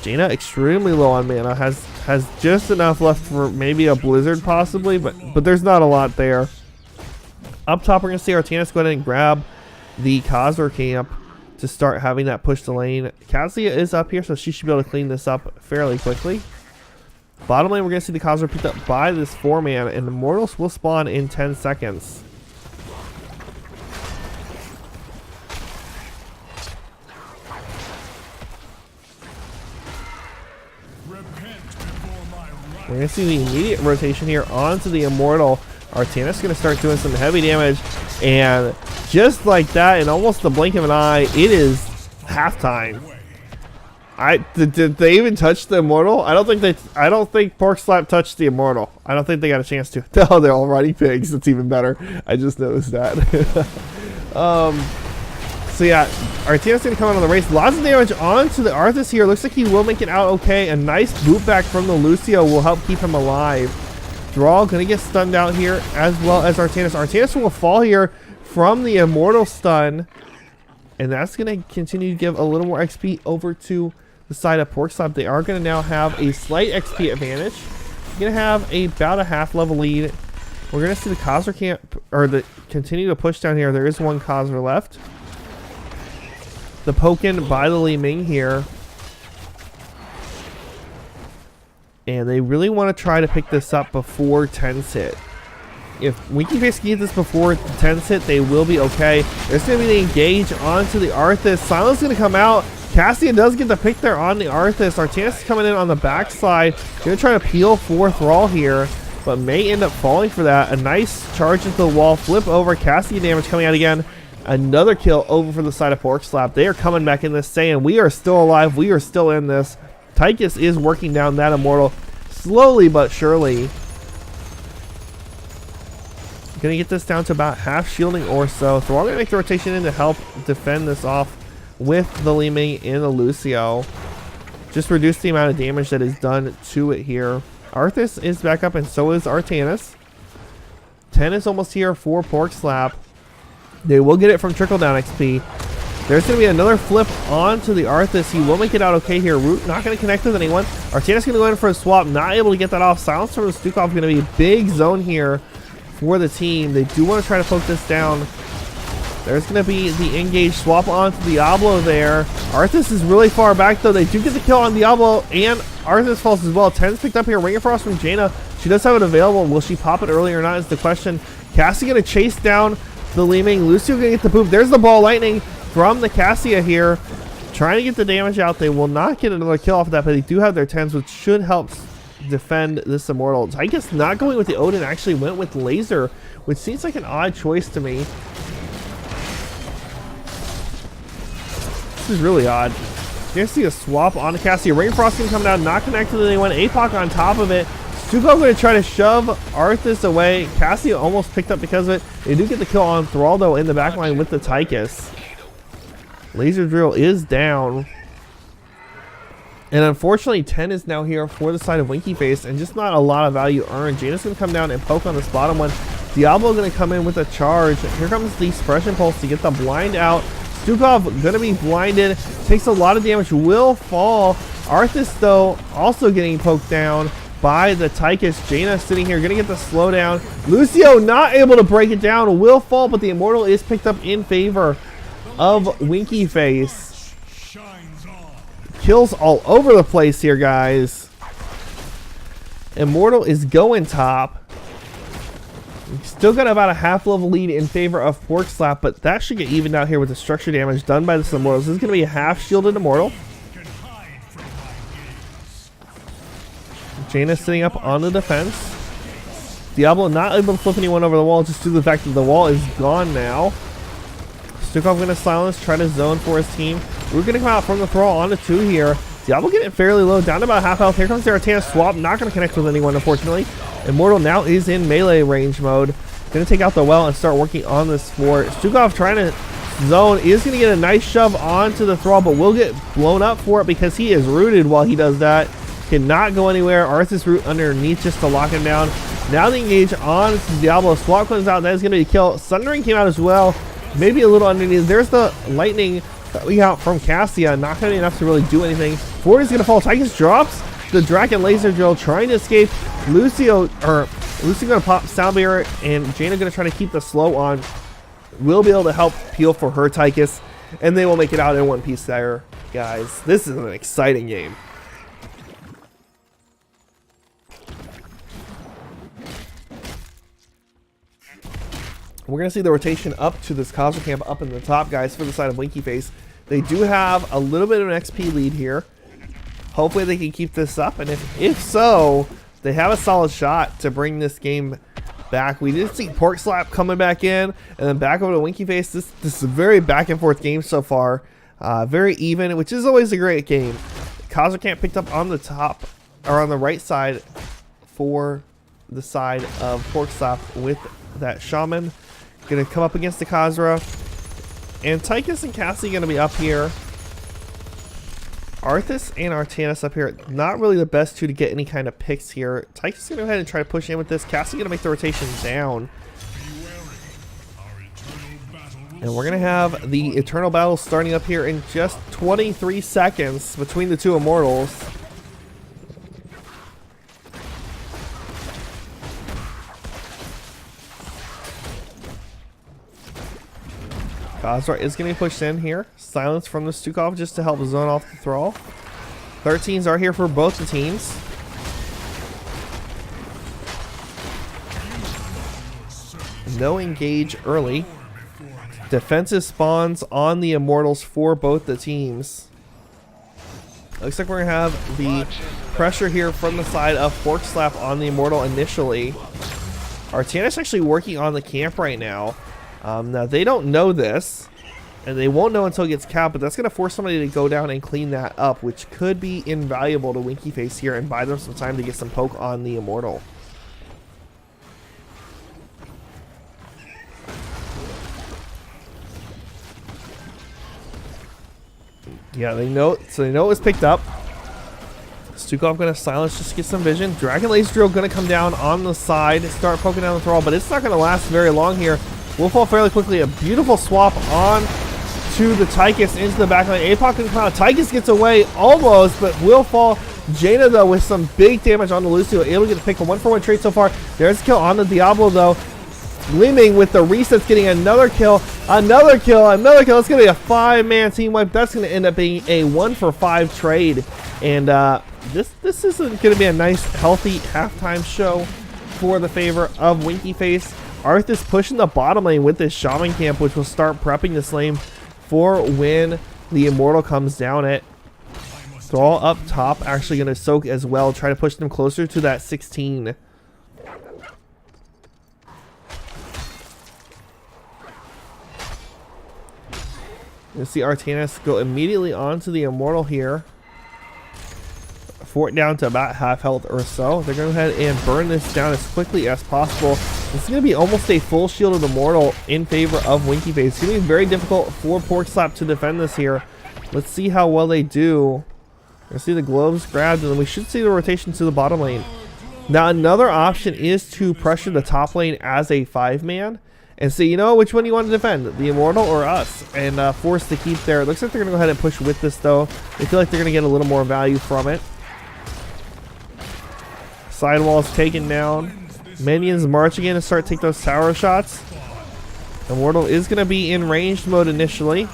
Jaina extremely low on mana, has just enough left for maybe a Blizzard possibly, but there's not a lot there. Up top, we're going to see Artanis go ahead and grab the Khazra camp to start having that push the lane. Cassia is up here, so she should be able to clean this up fairly quickly. Bottom lane, we're going to see the Khazra picked up by this 4-man, and the Immortals will spawn in 10 seconds. We're going to see the immediate rotation here onto the Immortal. Artanis is going to start doing some heavy damage, and just like that, in almost the blink of an eye, it is halftime. Did they even touch the Immortal? I don't think Porkslap touched the Immortal. I don't think they got a chance to. Oh, they're all riding pigs. That's even better. I just noticed that. So yeah, Artanis going to come out on the race. Lots of damage onto the Arthas here. Looks like he will make it out okay. A nice boot back from the Lucio will help keep him alive. Thrall going to get stunned out here, as well as Artanis. Artanis will fall here from the Immortal stun, and that's going to continue to give a little more XP over to the side of Porkslap. They are going to now have a slight XP advantage. Going to have about a half level lead. We're going to see the Khazra camp, or continue to push down here. There is one Khazra left. The poken by the Li Ming here. And they really want to try to pick this up before 10's hit. If Winky Face can get this before 10's hit, they will be okay. There's going to be the engage onto the Arthas. Silence going to come out. Cassian does get the pick there on the Arthas. Artanis is coming in on the backside. Going to try to peel for Thrall here, but may end up falling for that. A nice charge into the wall. Flip over. Cassian damage coming out again. Another kill over for the side of Porkslap. They are coming back in this, saying, we are still alive. We are still in this. Tychus is working down that Immortal slowly but surely. Gonna get this down to about half shielding or so. Thrall gonna make the rotation in to help defend this off with the Li Ming and the Lucio. Just reduce the amount of damage that is done to it here. Arthas is back up, and so is Artanis. 10 is almost here for Porkslap. They will get it from trickle down XP. There's going to be another flip onto the Arthas. He will make it out okay here. Root not going to connect with anyone. Artanis going to go in for a swap. Not able to get that off. Silence from the Stukov going to be a big zone here for the team. They do want to try to poke this down. There's going to be the engage swap onto Diablo there. Arthas is really far back though. They do get the kill on Diablo, and Arthas falls as well. 10's picked up here. Ring of Frost from Jaina. She does have it available. Will she pop it early or not is the question. Cassie going to chase down the Li Ming. Lucio going to get the poop. There's the ball lightning from the Cassia here. Trying to get the damage out. They will not get another kill off of that, but they do have their 10s, which should help defend this Immortal. Tychus not going with the Odin, actually went with Laser, which seems like an odd choice to me. This is really odd. You're going to see a swap on the Cassia. Rainfrost going to come down, not connected with anyone. APOC on top of it. Stukov going to try to shove Arthas away. Cassia almost picked up because of it. They do get the kill on Thrall though in the backline with the Tychus. Laser Drill is down. And unfortunately, 10 is now here for the side of Winky Face, and just not a lot of value earned. Jaina's going to come down and poke on this bottom one. Diablo going to come in with a charge. Here comes the Suppression Pulse to get the blind out. Stukov going to be blinded. Takes a lot of damage. Will fall. Arthas, though, also getting poked down by the Tychus. Jaina sitting here, going to get the slowdown. Lucio not able to break it down. Will fall, but the Immortal is picked up in favor of Winky Face. Kills all over the place here, guys. Immortal is going top. Still got about a half level lead in favor of Porkslap, but that should get evened out here with the structure damage done by this Immortal. This is going to be a half shielded Immortal. Jaina sitting up on the defense. Diablo not able to flip anyone over the wall just due to the fact that the wall is gone now. Stukov going to silence, try to zone for his team. We're going to come out from the Thrall onto 2 here. Diablo getting fairly low, down to about half health. Here comes the Artanis swap, not going to connect with anyone, unfortunately. Immortal now is in melee range mode. Gonna take out the well and start working on this fort. Stukov trying to zone, is gonna get a nice shove onto the thrall, but will get blown up for it because he is rooted while he does that. Cannot go anywhere. Arthas root underneath just to lock him down. Now the engage on Diablo. Swap comes out. That is gonna be a kill. Sundering came out as well. Maybe a little underneath. There's the lightning that we got from Cassia. Not gonna be enough to really do anything. Fort is gonna fall. Tychus drops the Draken laser drill, trying to escape. Lucio gonna pop sound barrier, and Jaina gonna try to keep the slow on. Will be able to help peel for her Tychus, and they will make it out in one piece there, guys. This is an exciting game. We're gonna see the rotation up to this Cosmo camp up in the top, guys, for the side of Winky Face. They do have a little bit of an XP lead here. Hopefully they can keep this up, and if so, they have a solid shot to bring this game back. We did see Porkslap coming back in, and then back over to Winky Face. This is a very back and forth game so far. Very even, which is always a great game. Cosmo Camp picked up on the top, or on the right side for the side of Porkslap with that Shaman. Gonna come up against the Khazra. And Tychus and Cassie gonna be up here. Arthas and Artanis up here. Not really the best two to get any kind of picks here. Tychus is gonna go ahead and try to push in with this. Cassie gonna make the rotation down. And we're gonna have the Eternal Battle starting up here in just 23 seconds between the two Immortals. Khazra is going to be pushed in here. Silence from the Stukov just to help zone off the thrall. 13s are here for both the teams. No engage early. Defensive spawns on the Immortals for both the teams. Looks like we're going to have the pressure here from the side of Porkslap on the Immortal initially. Artanis actually working on the camp right now. Now they don't know this, and they won't know until it gets capped, but that's going to force somebody to go down and clean that up, which could be invaluable to Winky Face here and buy them some time to get some poke on the Immortal. Yeah, they know, so they know it was picked up. Stukov going to silence just to get some vision. Dragon Laser Drill going to come down on the side, start poking down the thrall, but it's not going to last very long here. Will fall fairly quickly. A beautiful swap on to the Tychus into the back line. Apoc can come out. Tychus gets away almost, but will fall. Jaina, though, with some big damage on the Lucio, able to get the pick. A 1-for-1 trade so far. There's a kill on the Diablo, though. Gleaming with the resets, getting another kill. Another kill. Another kill. It's going to be a 5-man team wipe. That's going to end up being a 1-for-5 trade. And this isn't going to be a nice, healthy halftime show for the favor of Winky Face. Arthas pushing the bottom lane with this Shaman camp, which will start prepping this lane for when the Immortal comes down it. Thrall up top, actually going to soak as well. Try to push them closer to that 16. You see Artanis go immediately onto the Immortal here. Fort down to about half health or so. They're going to go ahead and burn this down as quickly as possible. This is going to be almost a full shielded Immortal in favor of Winky Face. It's going to be very difficult for Porkslap to defend this here. Let's see how well they do. We're going to see the globes grabbed, and then we should see the rotation to the bottom lane. Now, another option is to pressure the top lane as a 5-man and see, you know, which one you want to defend, the Immortal or us, and force to keep there. It looks like they're going to go ahead and push with this, though. They feel like they're going to get a little more value from it. Sidewalls taken down. Minions marching in and start to take those tower shots. Immortal is going to be in ranged mode initially.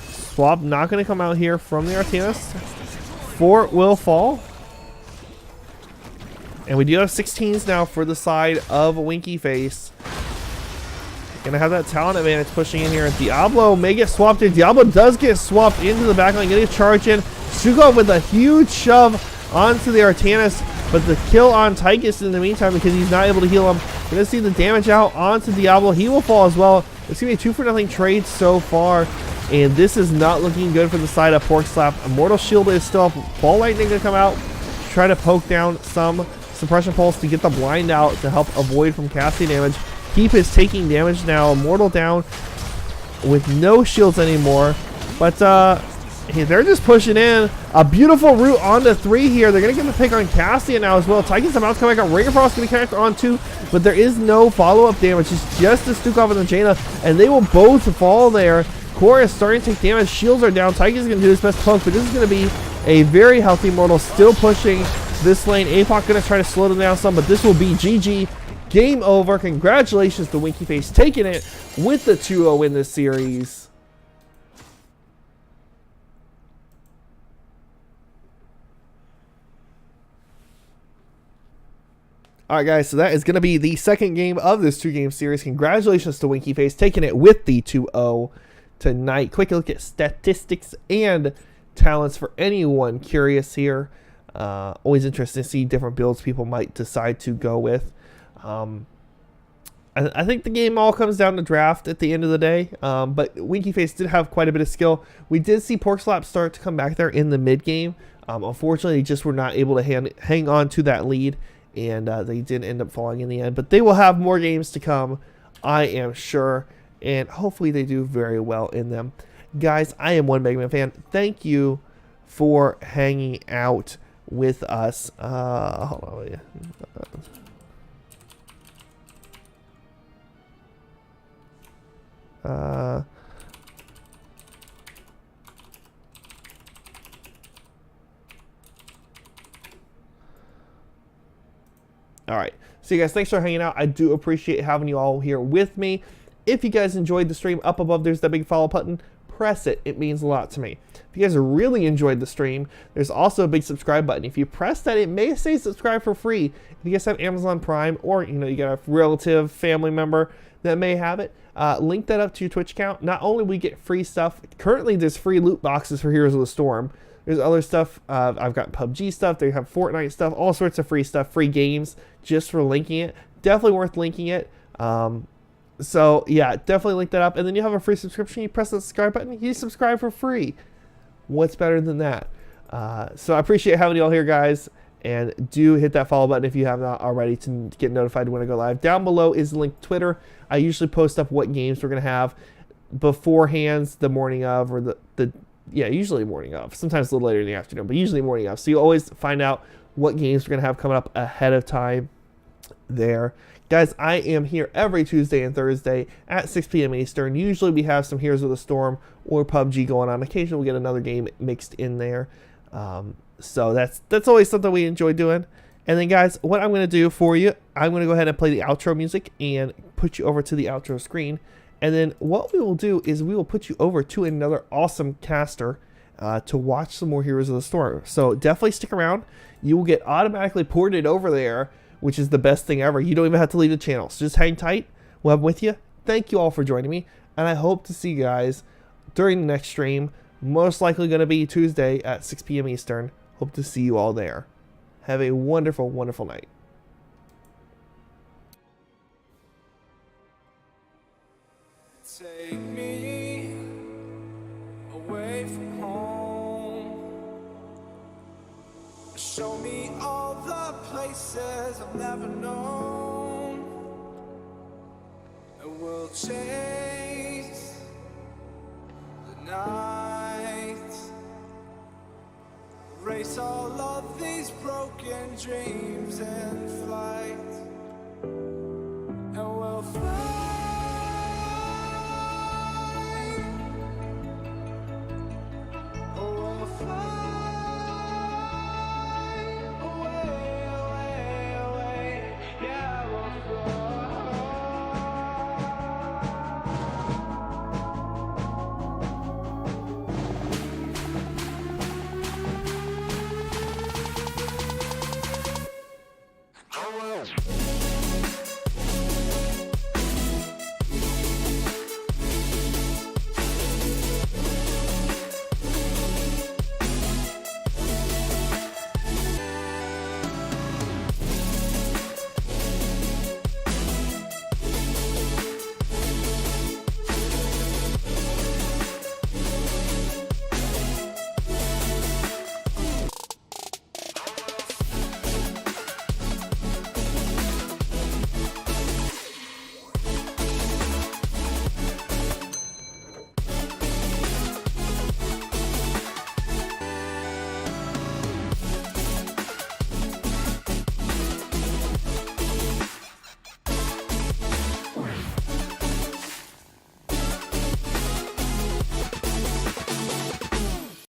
Swap not going to come out here from the Artanis. Fort will fall. And we do have 16s now for the side of Winky Face. Gonna have that talent advantage pushing in here. Diablo may get swapped in. Diablo does get swapped into the backline, getting a charge in. Stukov with a huge shove onto the Artanis, but the kill on Tychus in the meantime because he's not able to heal him. Gonna see the damage out onto Diablo. He will fall as well. It's gonna be a 2-for-0 trade so far, and this is not looking good for the side of Porkslap. Immortal Shield is still up. Ball Lightning gonna come out, try to poke down some suppression pulse to get the blind out to help avoid from casting damage. Keep is taking damage now. Immortal down with no shields anymore. But they're just pushing in. A beautiful route onto 3 here. They're going to get the pick on Cassian now as well. Titan's about to come back up. Ring of Frost going to connect on 2, but there is no follow-up damage. It's just the Stukov and the Jaina, and they will both fall there. Core is starting to take damage. Shields are down. Titan's going to do his best to poke, but this is going to be a very healthy Immortal. Still pushing this lane. Apoc going to try to slow them down some, but this will be GG. Game over. Congratulations to Winky Face taking it with the 2-0 in this series. Alright guys, so that is going to be the second game of this 2-game series. Congratulations to Winky Face taking it with the 2-0 tonight. Quick look at statistics and talents for anyone curious here. Always interesting to see different builds people might decide to go with. I think the game all comes down to draft at the end of the day, but Winky Face did have quite a bit of skill. We did see Porkslap start to come back there in the mid game. Unfortunately, they just were not able to hang on to that lead, and they did end up falling in the end. But they will have more games to come, I am sure, and hopefully they do very well in them. Guys, I am one Mega Man fan. Thank you for hanging out with us. Hold on. All right, so you guys, thanks for hanging out. I do appreciate having you all here with me. If you guys enjoyed the stream, up above there's that big follow button. Press it. It means a lot to me. If you guys really enjoyed the stream, there's also a big subscribe button. If you press that, it may say subscribe for free. If you guys have Amazon Prime, or you got a relative, family member that may have it, link that up to your Twitch account. Not only we get free stuff, currently there's free loot boxes for Heroes of the Storm. There's other stuff. I've got PUBG stuff. They have Fortnite stuff. All sorts of free stuff. Free games just for linking it. Definitely worth linking it. So yeah, definitely link that up. And then you have a free subscription. You press the subscribe button. You subscribe for free. What's better than that? So I appreciate having you all here, guys. And do hit that follow button if you have not already to get notified when I go live. Down below is the link to Twitter. I usually post up what games we're going to have beforehand, the morning of, or yeah, usually morning of. Sometimes a little later in the afternoon, but usually morning of. So you always find out what games we're going to have coming up ahead of time there. Guys, I am here every Tuesday and Thursday at 6 p.m. Eastern. Usually we have some Heroes of the Storm or PUBG going on. Occasionally we get another game mixed in there. So that's always something we enjoy doing. And then guys, what I'm going to do for you, I'm going to go ahead and play the outro music and put you over to the outro screen. And then what we will do is we will put you over to another awesome caster to watch some more Heroes of the Storm. So definitely stick around. You will get automatically ported over there, which is the best thing ever. You don't even have to leave the channel. So just hang tight. We'll have with you. Thank you all for joining me. And I hope to see you guys during the next stream. Most likely going to be Tuesday at 6 p.m. Eastern. Hope to see you all there. Have a wonderful, wonderful night. Take me away from home. Show me all the places I've never known. And we'll chase the night. Erase all of these broken dreams in flight.